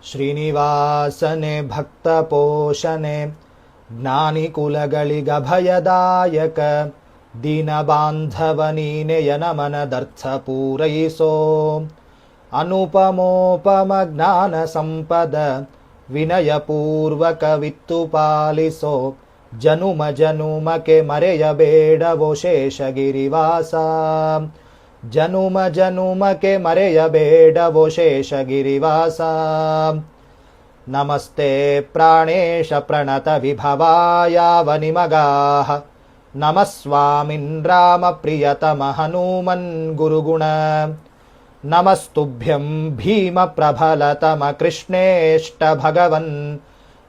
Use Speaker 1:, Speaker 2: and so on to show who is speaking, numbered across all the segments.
Speaker 1: ಶ್ರೀನಿವಾಸನೆ ಭಕ್ತ ಪೋಷಣೆ ಜ್ಞಾನಿಕುಲಗಳಿಗಭಯದಾಯಕ ದೀನಬಾಂಧವ ನೀನೆಯ ನಮನದರ್ಥ ಪೂರೈಸೋ ಅನುಪಮೋಪಮ ಜ್ಞಾನ ಸಂಪದ ವಿನಯಪೂರ್ವಕ ವಿತ್ತು ಪಾಲಿಸೋ ಜನುಮ ಜನುಮಕ್ಕೆ ಮರೆಯಬೇಡವೋ ಶೇಷಗಿರಿವಾಸ ಜನುಮ ಜನುಮಕ್ಕೆ ಮರೆಯಬೇಡವೋ ಶೇಷಗಿರಿವಾಸ ನಮಸ್ತೆ ಪ್ರಾಣೇಶ ಪ್ರಣತ ವಿಭವಾಯಾವ ನಿಮಗಾಹ ನಮಃ ಸ್ವಾಮಿನ್ ರಾಮ ಪ್ರಿಯತಮ ಹನುಮನ್ ಗುರುಗುಣ ನಮಸ್ತುಭ್ಯಂ ಭೀಮ ಪ್ರಬಲತಮ ಕೃಷ್ಣೇಷ್ಟ ಭಗವನ್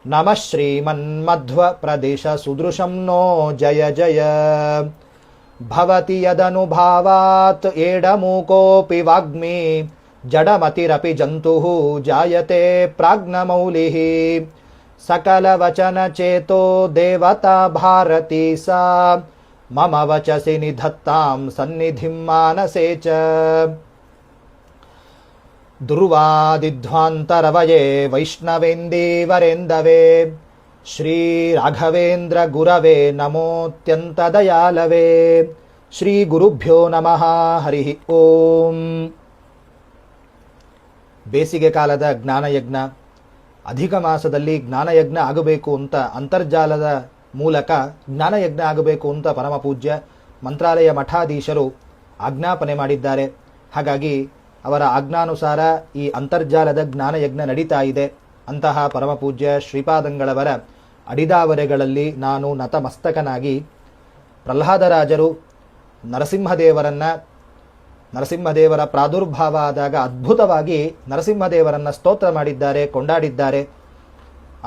Speaker 1: ನಮಃ ಶ್ರೀಮನ್ಮಧ್ವ ಪ್ರದಿಶ ಸುದೃಶಂ ನೋ ಜಯ ಜಯ ಭವತಿ ಯದನುಭಾವಾತ್ ಏಡಮೂಕೋಪಿ ವಾಗ್ಮಿ ಜಡಮತಿರಪಿ ಜಂತುಃ ಜಾಯತೆ ಪ್ರಾಜ್ಞಮೌಲಿಃ ಸಕಲವಚನ ಚೇತೋ ದೇವತಾ ಭಾರತೀ ಸಾ ಮಮ ವಚಸಿ ನಿಧತ್ತಾಂ ಸನ್ನಿಧಿಂ ಮಾನಸೇ ಚ ದುರ್ವಾದಿಧ್ವಾಂತರವಯೇ ವೈಷ್ಣವೇಂದೀವರೇಂದವೇ ಶ್ರೀ ರಾಘವೇಂದ್ರ ಗುರವೇ ನಮೋತ್ಯಂತ ದಯಾಲವೇ ಶ್ರೀ ಗುರುಭ್ಯೋ ನಮಃ ಹರಿ ಓಂ. ಬೇಸಿಗೆ ಕಾಲದ ಜ್ಞಾನಯಜ್ಞ, ಅಧಿಕ ಮಾಸದಲ್ಲಿ ಜ್ಞಾನಯಜ್ಞ ಆಗಬೇಕು ಅಂತ ಅಂತರ್ಜಾಲದ ಮೂಲಕ ಜ್ಞಾನಯಜ್ಞ ಆಗಬೇಕು ಅಂತ ಪರಮಪೂಜ್ಯ ಮಂತ್ರಾಲಯ ಮಠಾಧೀಶರು ಆಜ್ಞಾಪನೆ ಮಾಡಿದ್ದಾರೆ. ಹಾಗಾಗಿ ಅವರ ಆಜ್ಞಾನುಸಾರ ಈ ಅಂತರ್ಜಾಲದ ಜ್ಞಾನಯಜ್ಞ ನಡೀತಾ ಇದೆ. ಅಂತಹ ಪರಮಪೂಜ್ಯ ಶ್ರೀಪಾದಂಗಳವರ ಅಡಿದಾವರೆಗಳಲ್ಲಿ ನಾನು ನತಮಸ್ತಕನಾಗಿ ಪ್ರಹ್ಲಾದರಾಜರು ನರಸಿಂಹದೇವರ ಪ್ರಾದುರ್ಭಾವ ಆದಾಗ ಅದ್ಭುತವಾಗಿ ನರಸಿಂಹದೇವರನ್ನ ಸ್ತೋತ್ರ ಮಾಡಿದ್ದಾರೆ, ಕೊಂಡಾಡಿದ್ದಾರೆ.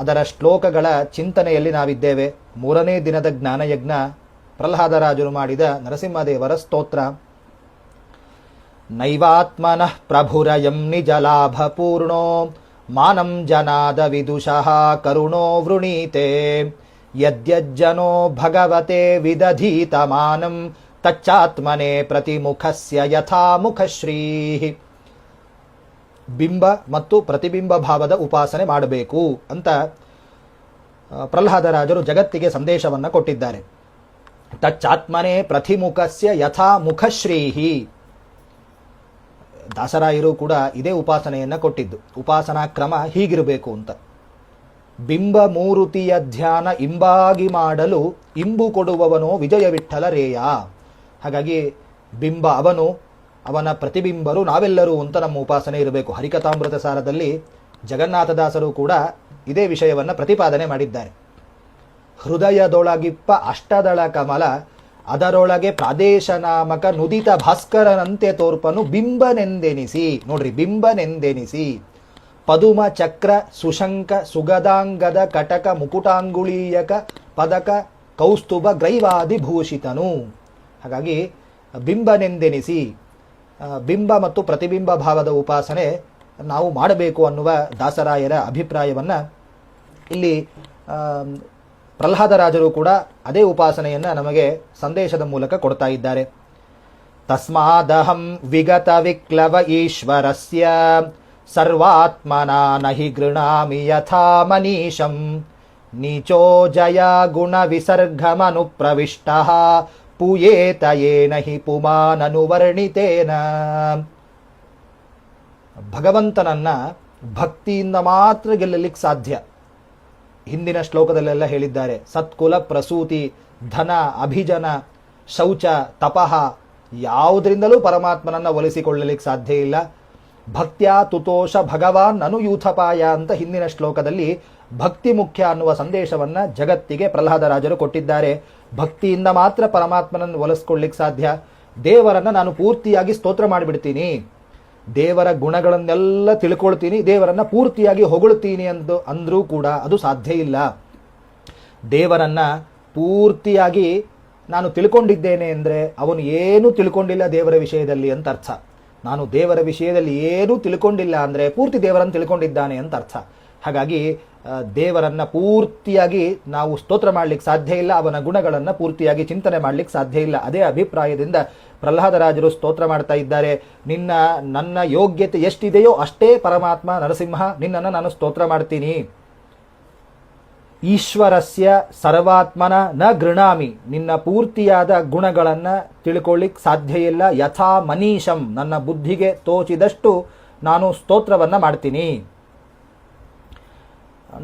Speaker 1: ಅದರ ಶ್ಲೋಕಗಳ ಚಿಂತನೆಯಲ್ಲಿ ನಾವಿದ್ದೇವೆ. 3ನೇ ದಿನದ ಜ್ಞಾನಯಜ್ಞ ಪ್ರಹ್ಲಾದರಾಜರು ಮಾಡಿದ ನರಸಿಂಹದೇವರ ಸ್ತೋತ್ರ. ನೈವಾತ್ಮನಃ ಪ್ರಭುರಯಂ ನಿಜಲಾಭ ಪೂರ್ಣೋ ಮಾನಂ ಜನಾದ ವಿದುಷಃ ಕರುಣೋ ವೃಣೀತೆ ಯದ್ಯಜ್ಜನೋ ಭಗವತೆ ವಿದಧೀತ ಮಾನಂ ತಚ್ಚಾತ್ಮನೆ ಪ್ರತಿಮುಖಸ್ಯ ಯಥಾ ಮುಖಶ್ರೀ. ಬಿಂಬ ಮತ್ತು ಪ್ರತಿಬಿಂಬ ಭಾವದ ಉಪಾಸನೆ ಮಾಡಬೇಕು ಅಂತ ಪ್ರಹ್ಲಾದರಾಜರು ಜಗತ್ತಿಗೆ ಸಂದೇಶವನ್ನು ಕೊಟ್ಟಿದ್ದಾರೆ. ತಚ್ಚಾತ್ಮನೆ ಪ್ರತಿಮುಖಸ್ಯ ಯಥಾ ಮುಖಶ್ರೀಹಿ. ದಾಸರಾಯರು ಕೂಡ ಇದೇ ಉಪಾಸನೆಯನ್ನು ಕೊಟ್ಟಿದ್ದು. ಉಪಾಸನಾ ಕ್ರಮ ಹೀಗಿರಬೇಕು ಅಂತ. ಬಿಂಬ ಮೂರುತಿಯ ಧ್ಯಾನ ಇಂಬಾಗಿ ಮಾಡಲು ಇಂಬು ಕೊಡುವವನೋ ವಿಜಯ ವಿಠ್ಠಲ ರೇಯ. ಹಾಗಾಗಿ ಬಿಂಬ ಅವನು, ಅವನ ಪ್ರತಿಬಿಂಬರು ನಾವೆಲ್ಲರೂ ಅಂತ ನಮ್ಮ ಉಪಾಸನೆ ಇರಬೇಕು. ಹರಿಕಥಾಮೃತ ಸಾರದಲ್ಲಿ ಜಗನ್ನಾಥದಾಸರು ಕೂಡ ಇದೇ ವಿಷಯವನ್ನು ಪ್ರತಿಪಾದನೆ ಮಾಡಿದ್ದಾರೆ. ಹೃದಯದೊಳಗಿಪ್ಪ ಅಷ್ಟದಳ ಕಮಲ ಅದರೊಳಗೆ ಪ್ರಾದೇಶ ನಾಮಕ ನುದಿತ ಭಾಸ್ಕರನಂತೆ ತೋರ್ಪನು ಬಿಂಬನೆಂದೆನಿಸಿ. ನೋಡ್ರಿ, ಬಿಂಬನೆಂದೆನಿಸಿ ಪದುಮ ಚಕ್ರ ಸುಶಂಕ ಸುಗದಾಂಗದ ಕಟಕ ಮುಕುಟಾಂಗುಳೀಯಕ ಪದಕ ಕೌಸ್ತುಭ ಗ್ರೈವಾದಿ ಭೂಷಿತನು. ಹಾಗಾಗಿ ಬಿಂಬನೆಂದೆನಿಸಿ ಬಿಂಬ ಮತ್ತು ಪ್ರತಿಬಿಂಬ ಭಾವದ ಉಪಾಸನೆ ನಾವು ಮಾಡಬೇಕು ಅನ್ನುವ ದಾಸರಾಯರ ಅಭಿಪ್ರಾಯವನ್ನು ಇಲ್ಲಿ ಪ್ರಹ್ಲಾದರಾಜರು ಕೂಡ ಅದೇ ಉಪಾಸನೆಯನ್ನು ನಮಗೆ ಸಂದೇಶದ ಮೂಲಕ ಕೊಡ್ತಾ ಇದ್ದಾರೆ. ತಸ್ಮಾದಹಂ ವಿಗತ ವಿಕ್ಲವ ಈಶ್ವರಸ್ಯ ಸರ್ವಾತ್ಮನಾ ನಹಿ ಗೃಣಾಮಿ ಯಥಾ ಮನೀಶಂ ನೀಚೋ ಜಯ ಗುಣ ವಿಸರ್ಗಮನು ಪ್ರವಿಷ್ಟಃ ಪೂಯೇತ ಯೇನ ಹಿ ಪುಮಾನನುವರ್ಣಿತೇನ. ಭಗವಂತನನ್ನ ಭಕ್ತಿಯಿಂದ ಮಾತ್ರ ಗೆಲ್ಲಲಿಕ್ಕೆ ಸಾಧ್ಯ. ಹಿಂದಿನ ಶ್ಲೋಕದಲ್ಲೆಲ್ಲ ಹೇಳಿದ್ದಾರೆ. ಸತ್ಕುಲ ಪ್ರಸೂತಿ ಧನ ಅಭಿಜನ ಶೌಚ ತಪಃ ಯಾವುದರಿಂದಲೂ ಪರಮಾತ್ಮನನ್ನ ಒಲಿಸಿಕೊಳ್ಳಲಿಕ್ಕೆ ಸಾಧ್ಯ ಇಲ್ಲ. ಭಕ್ತ್ಯಾ ತುತೋಷ ಭಗವಾನ್ ಅನುಯೂಥಪಾಯ ಅಂತ ಹಿಂದಿನ ಶ್ಲೋಕದಲ್ಲಿ ಭಕ್ತಿ ಮುಖ್ಯ ಅನ್ನುವ ಸಂದೇಶವನ್ನ ಜಗತ್ತಿಗೆ ಪ್ರಹ್ಲಾದರಾಜರು ಕೊಟ್ಟಿದ್ದಾರೆ. ಭಕ್ತಿಯಿಂದ ಮಾತ್ರ ಪರಮಾತ್ಮನನ್ನು ಒಲಿಸ್ಕೊಳ್ಳಿಕ್ಕೆ ಸಾಧ್ಯ. ದೇವರನ್ನ ನಾನು ಪೂರ್ತಿಯಾಗಿ ಸ್ತೋತ್ರ ಮಾಡಿಬಿಡ್ತೀನಿ, ದೇವರ ಗುಣಗಳನ್ನೆಲ್ಲ ತಿಳ್ಕೊಳ್ತೀನಿ, ದೇವರನ್ನ ಪೂರ್ತಿಯಾಗಿ ಹೊಗಳ್ತೀನಿ ಅಂದ್ರೂ ಕೂಡ ಅದು ಸಾಧ್ಯ ಇಲ್ಲ. ದೇವರನ್ನ ಪೂರ್ತಿಯಾಗಿ ನಾನು ತಿಳ್ಕೊಂಡಿದ್ದೇನೆ ಅಂದರೆ ಅವನು ಏನೂ ತಿಳ್ಕೊಂಡಿಲ್ಲ ದೇವರ ವಿಷಯದಲ್ಲಿ ಅಂತ ಅರ್ಥ. ನಾನು ದೇವರ ವಿಷಯದಲ್ಲಿ ಏನೂ ತಿಳ್ಕೊಂಡಿಲ್ಲ ಅಂದರೆ ಪೂರ್ತಿ ದೇವರನ್ನು ತಿಳ್ಕೊಂಡಿದ್ದಾನೆ ಅಂತ ಅರ್ಥ. ಹಾಗಾಗಿ ದೇವರನ್ನ ಪೂರ್ತಿಯಾಗಿ ನಾವು ಸ್ತೋತ್ರ ಮಾಡ್ಲಿಕ್ಕೆ ಸಾಧ್ಯ ಇಲ್ಲ, ಅವನ ಗುಣಗಳನ್ನು ಪೂರ್ತಿಯಾಗಿ ಚಿಂತನೆ ಮಾಡ್ಲಿಕ್ಕೆ ಸಾಧ್ಯ ಇಲ್ಲ. ಅದೇ ಅಭಿಪ್ರಾಯದಿಂದ ಪ್ರಹ್ಲಾದರಾಜರು ಸ್ತೋತ್ರ ಮಾಡ್ತಾ ಇದ್ದಾರೆ. ನನ್ನ ಯೋಗ್ಯತೆ ಎಷ್ಟಿದೆಯೋ ಅಷ್ಟೇ ಪರಮಾತ್ಮ ನರಸಿಂಹ ನಿನ್ನನ್ನು ನಾನು ಸ್ತೋತ್ರ ಮಾಡ್ತೀನಿ. ಈಶ್ವರಸ್ಯ ಸರ್ವಾತ್ಮನ ನ ಗೃಣಾಮಿ, ನಿನ್ನ ಪೂರ್ತಿಯಾದ ಗುಣಗಳನ್ನು ತಿಳ್ಕೊಳ್ಳಿಕ್ಕೆ ಸಾಧ್ಯ ಇಲ್ಲ. ಯಥಾ ಮನೀಷಂ, ನನ್ನ ಬುದ್ಧಿಗೆ ತೋಚಿದಷ್ಟು ನಾನು ಸ್ತೋತ್ರವನ್ನು ಮಾಡ್ತೀನಿ.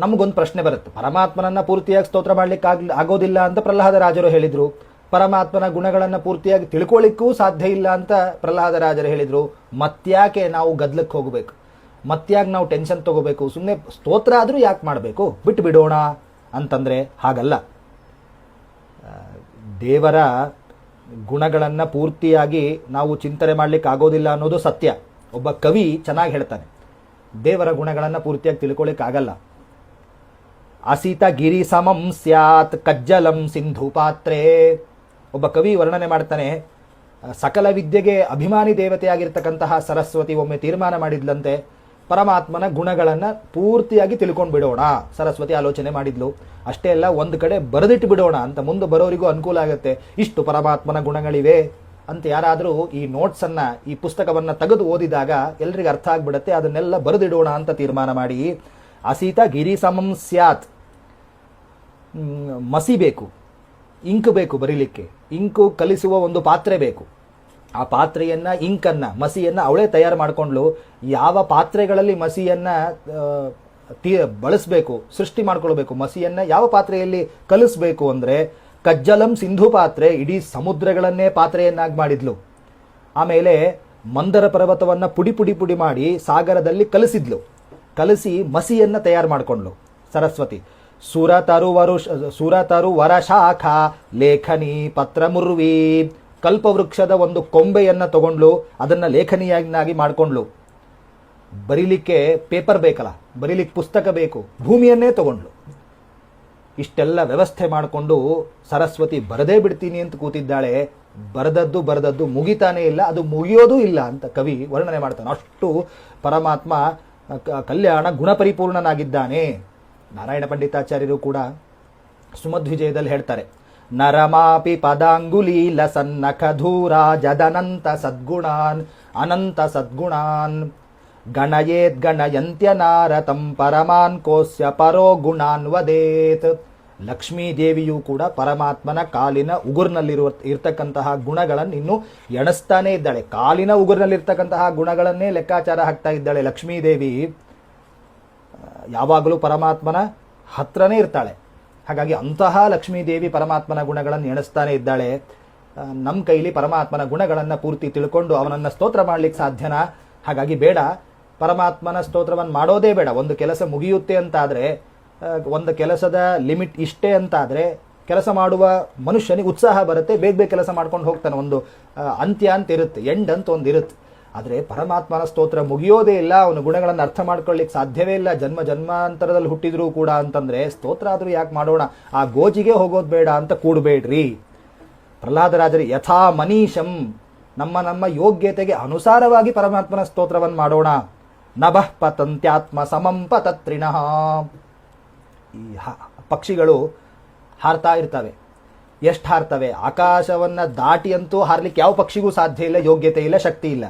Speaker 1: ನಮಗೊಂದು ಪ್ರಶ್ನೆ ಬರುತ್ತೆ, ಪರಮಾತ್ಮನನ್ನ ಪೂರ್ತಿಯಾಗಿ ಸ್ತೋತ್ರ ಮಾಡ್ಲಿಕ್ಕೆ ಆಗೋದಿಲ್ಲ ಅಂತ ಪ್ರಹ್ಲಾದರಾಜರು ಹೇಳಿದ್ರು, ಪರಮಾತ್ಮನ ಗುಣಗಳನ್ನು ಪೂರ್ತಿಯಾಗಿ ತಿಳ್ಕೊಳ್ಳಿಕ್ಕೂ ಸಾಧ್ಯ ಇಲ್ಲ ಅಂತ ಪ್ರಹ್ಲಾದರಾಜರು ಹೇಳಿದ್ರು. ಮತ್ಯಾಕೆ ನಾವು ಗದ್ಲಕ್ಕೆ ಹೋಗಬೇಕು, ಮತ್ಯಾಕೆ ನಾವು ಟೆನ್ಷನ್ ತಗೋಬೇಕು, ಸುಮ್ಮನೆ ಸ್ತೋತ್ರ ಆದರೂ ಯಾಕೆ ಮಾಡಬೇಕು, ಬಿಟ್ಟು ಬಿಡೋಣ ಅಂತಂದ್ರೆ ಹಾಗಲ್ಲ. ದೇವರ ಗುಣಗಳನ್ನು ಪೂರ್ತಿಯಾಗಿ ನಾವು ಚಿಂತನೆ ಮಾಡ್ಲಿಕ್ಕೆ ಆಗೋದಿಲ್ಲ ಅನ್ನೋದು ಸತ್ಯ. ಒಬ್ಬ ಕವಿ ಚೆನ್ನಾಗಿ ಹೇಳ್ತಾನೆ, ದೇವರ ಗುಣಗಳನ್ನು ಪೂರ್ತಿಯಾಗಿ ತಿಳ್ಕೊಳ್ಳಿಕ್ಕೆ ಆಗಲ್ಲ. ಅಸಿತ ಗಿರಿ ಸಮಂ ಸ್ಯಾತ್ ಕಜ್ಜಲಂ ಸಿಂಧು ಪಾತ್ರೆ. ಒಬ್ಬ ಕವಿ ವರ್ಣನೆ ಮಾಡ್ತಾನೆ, ಸಕಲ ವಿದ್ಯೆಗೆ ಅಭಿಮಾನಿ ದೇವತೆಯಾಗಿರ್ತಕ್ಕಂತಹ ಸರಸ್ವತಿ ಒಮ್ಮೆ ತೀರ್ಮಾನ ಮಾಡಿದ್ಲಂತೆ, ಪರಮಾತ್ಮನ ಗುಣಗಳನ್ನು ಪೂರ್ತಿಯಾಗಿ ತಿಳ್ಕೊಂಡು ಬಿಡೋಣ. ಸರಸ್ವತಿ ಆಲೋಚನೆ ಮಾಡಿದ್ಲು. ಅಷ್ಟೇ ಅಲ್ಲ, ಒಂದು ಕಡೆ ಬರೆದಿಟ್ಟು ಬಿಡೋಣ ಅಂತ, ಮುಂದೆ ಬರೋರಿಗೂ ಅನುಕೂಲ ಆಗುತ್ತೆ. ಇಷ್ಟು ಪರಮಾತ್ಮನ ಗುಣಗಳಿವೆ ಅಂತ ಯಾರಾದರೂ ಈ ನೋಟ್ಸನ್ನು, ಈ ಪುಸ್ತಕವನ್ನು ತೆಗೆದು ಓದಿದಾಗ ಎಲ್ರಿಗೂ ಅರ್ಥ ಆಗ್ಬಿಡುತ್ತೆ. ಅದನ್ನೆಲ್ಲ ಬರೆದಿಡೋಣ ಅಂತ ತೀರ್ಮಾನ ಮಾಡಿ, ಅಸೀತ ಗಿರಿ ಸಮಂ ಸ್ಯಾತ್, ಮಸಿ ಬೇಕು, ಇಂಕ್ ಬೇಕು ಬರೀಲಿಕ್ಕೆ, ಇಂಕು ಕಲಿಸುವ ಒಂದು ಪಾತ್ರೆ ಬೇಕು. ಆ ಪಾತ್ರೆಯನ್ನ, ಇಂಕನ್ನ, ಮಸಿಯನ್ನ ಅವಳೇ ತಯಾರು ಮಾಡಿಕೊಂಡ್ಲು. ಯಾವ ಪಾತ್ರೆಗಳಲ್ಲಿ ಮಸಿಯನ್ನ ಬಳಸಬೇಕು, ಸೃಷ್ಟಿ ಮಾಡ್ಕೊಳ್ಬೇಕು, ಮಸಿಯನ್ನ ಯಾವ ಪಾತ್ರೆಯಲ್ಲಿ ಕಲಿಸ್ಬೇಕು ಅಂದ್ರೆ ಕಜ್ಜಲಂ ಸಿಂಧು ಪಾತ್ರೆ, ಇಡೀ ಸಮುದ್ರಗಳನ್ನೇ ಪಾತ್ರೆಯನ್ನಾಗಿ ಮಾಡಿದ್ಲು. ಆಮೇಲೆ ಮಂದರ ಪರ್ವತವನ್ನ ಪುಡಿ ಪುಡಿ ಪುಡಿ ಮಾಡಿ ಸಾಗರದಲ್ಲಿ ಕಲಿಸಿದ್ಲು. ಕಲಿಸಿ ಮಸಿಯನ್ನ ತಯಾರು ಮಾಡಿಕೊಂಡ್ಲು ಸರಸ್ವತಿ. ಸುರತರು ವರಶಾಖ ಲೇಖನಿ ಪತ್ರ ಮುರ್ವಿ, ಕಲ್ಪವೃಕ್ಷದ ಒಂದು ಕೊಂಬೆಯನ್ನ ತಗೊಂಡ್ಲು, ಅದನ್ನ ಲೇಖನಿಯನ್ನಾಗಿ ಮಾಡಿಕೊಂಡ್ಲು. ಬರೀಲಿಕ್ಕೆ ಪೇಪರ್ ಬೇಕಲ್ಲ, ಬರೀಲಿಕ್ಕೆ ಪುಸ್ತಕ ಬೇಕು, ಭೂಮಿಯನ್ನೇ ತಗೊಂಡ್ಲು. ಇಷ್ಟೆಲ್ಲ ವ್ಯವಸ್ಥೆ ಮಾಡಿಕೊಂಡು ಸರಸ್ವತಿ ಬರದೇ ಬಿಡ್ತೀನಿ ಅಂತ ಕೂತಿದ್ದಾಳೆ. ಬರದದ್ದು ಮುಗಿತಾನೇ ಇಲ್ಲ, ಅದು ಮುಗಿಯೋದೂ ಇಲ್ಲ ಅಂತ ಕವಿ ವರ್ಣನೆ ಮಾಡ್ತಾನೆ. ಅಷ್ಟು ಪರಮಾತ್ಮ ಕಲ್ಯಾಣ ಗುಣಪರಿಪೂರ್ಣನಾಗಿದ್ದಾನೆ. ನಾರಾಯಣ ಪಂಡಿತಾಚಾರ್ಯರು ಕೂಡ ಸುಮಧ್ವಿಜಯದಲ್ಲಿ ಹೇಳ್ತಾರೆ, ನರಮಾಪಿ ಪದಾಂಗುಲೀಲ ಸನ್ನಖಧೂರ ಜದನಂತ ಸದ್ಗುಣಾನ್ ಅನಂತ ಸದ್ಗುಣಾನ್ ಗಣಯೇದ್ ಗಣಯಂತ್ಯನಾರತಂ ಪರಮಾನ್ ಕೋಸ್ಯ ಪರೋ ಗುಣಾನ್ ವದೇತ್. ಲಕ್ಷ್ಮೀ ದೇವಿಯೂ ಕೂಡ ಪರಮಾತ್ಮನ ಕಾಲಿನ ಉಗುರ್ನಲ್ಲಿರುವ ಇರ್ತಕ್ಕಂತಹ ಗುಣಗಳನ್ನು ಇನ್ನು ಎಣಿಸ್ತಾನೆ ಇದ್ದಾಳೆ. ಕಾಲಿನ ಉಗುರ್ನಲ್ಲಿರ್ತಕ್ಕಂತಹ ಗುಣಗಳನ್ನೇ ಲೆಕ್ಕಾಚಾರ ಹಾಕ್ತಾ ಇದ್ದಾಳೆ ಲಕ್ಷ್ಮೀ ದೇವಿ. ಯಾವಾಗಲೂ ಪರಮಾತ್ಮನ ಹತ್ರನೇ ಇರ್ತಾಳೆ. ಹಾಗಾಗಿ ಅಂತಹ ಲಕ್ಷ್ಮೀ ದೇವಿ ಪರಮಾತ್ಮನ ಗುಣಗಳನ್ನು ಎಣಿಸ್ತಾನೆ ಇದ್ದಾಳೆ. ನಮ್ಮ ಕೈಲಿ ಪರಮಾತ್ಮನ ಗುಣಗಳನ್ನು ಪೂರ್ತಿ ತಿಳ್ಕೊಂಡು ಅವನನ್ನು ಸ್ತೋತ್ರ ಮಾಡ್ಲಿಕ್ಕೆ ಸಾಧ್ಯನಾ? ಹಾಗಾಗಿ ಬೇಡ, ಪರಮಾತ್ಮನ ಸ್ತೋತ್ರವನ್ನು ಮಾಡೋದೇ ಬೇಡ. ಒಂದು ಕೆಲಸ ಮುಗಿಯುತ್ತೆ ಅಂತಾದರೆ, ಒಂದು ಕೆಲಸದ ಲಿಮಿಟ್ ಇಷ್ಟೇ ಅಂತಾದರೆ ಕೆಲಸ ಮಾಡುವ ಮನುಷ್ಯನಿಗೆ ಉತ್ಸಾಹ ಬರುತ್ತೆ, ಬೇಗ ಬೇಗ ಕೆಲಸ ಮಾಡ್ಕೊಂಡು ಹೋಗ್ತಾನೆ. ಒಂದು ಅಂತ್ಯ ಅಂತ ಇರುತ್ತೆ, ಎಂಡ್ ಅಂತ ಒಂದು ಇರುತ್ತೆ. ಆದರೆ ಪರಮಾತ್ಮನ ಸ್ತೋತ್ರ ಮುಗಿಯೋದೇ ಇಲ್ಲ, ಅವನ ಗುಣಗಳನ್ನು ಅರ್ಥ ಮಾಡ್ಕೊಳ್ಳಿಕ್ಕೆ ಸಾಧ್ಯವೇ ಇಲ್ಲ. ಜನ್ಮ ಜನ್ಮಾಂತರದಲ್ಲಿ ಹುಟ್ಟಿದ್ರು ಕೂಡ ಅಂತಂದ್ರೆ ಸ್ತೋತ್ರ ಆದರೂ ಯಾಕೆ ಮಾಡೋಣ, ಆ ಗೋಜಿಗೆ ಹೋಗೋದು ಬೇಡ ಅಂತ ಕೂಡಬೇಡ್ರಿ. ಪ್ರಹ್ಲಾದರಾಜರು ಯಥಾ ಮನೀಷಂ, ನಮ್ಮ ಯೋಗ್ಯತೆಗೆ ಅನುಸಾರವಾಗಿ ಪರಮಾತ್ಮನ ಸ್ತೋತ್ರವನ್ನು ಮಾಡೋಣ. ನಭಃ ಪತಂತ್ಯಾತ್ಮ ಸಮಂ ಪತತ್ರಿಣಃ. ಈ ಪಕ್ಷಿಗಳು ಹಾರ್ತಾ ಇರ್ತವೆ. ಎಷ್ಟು ಹಾರ್ತವೆ? ಆಕಾಶವನ್ನು ದಾಟಿ ಅಂತೂ ಹಾರ್ಲಿಕ್ಕೆ ಯಾವ ಪಕ್ಷಿಗೂ ಸಾಧ್ಯ ಇಲ್ಲ, ಯೋಗ್ಯತೆ ಇಲ್ಲ, ಶಕ್ತಿ ಇಲ್ಲ.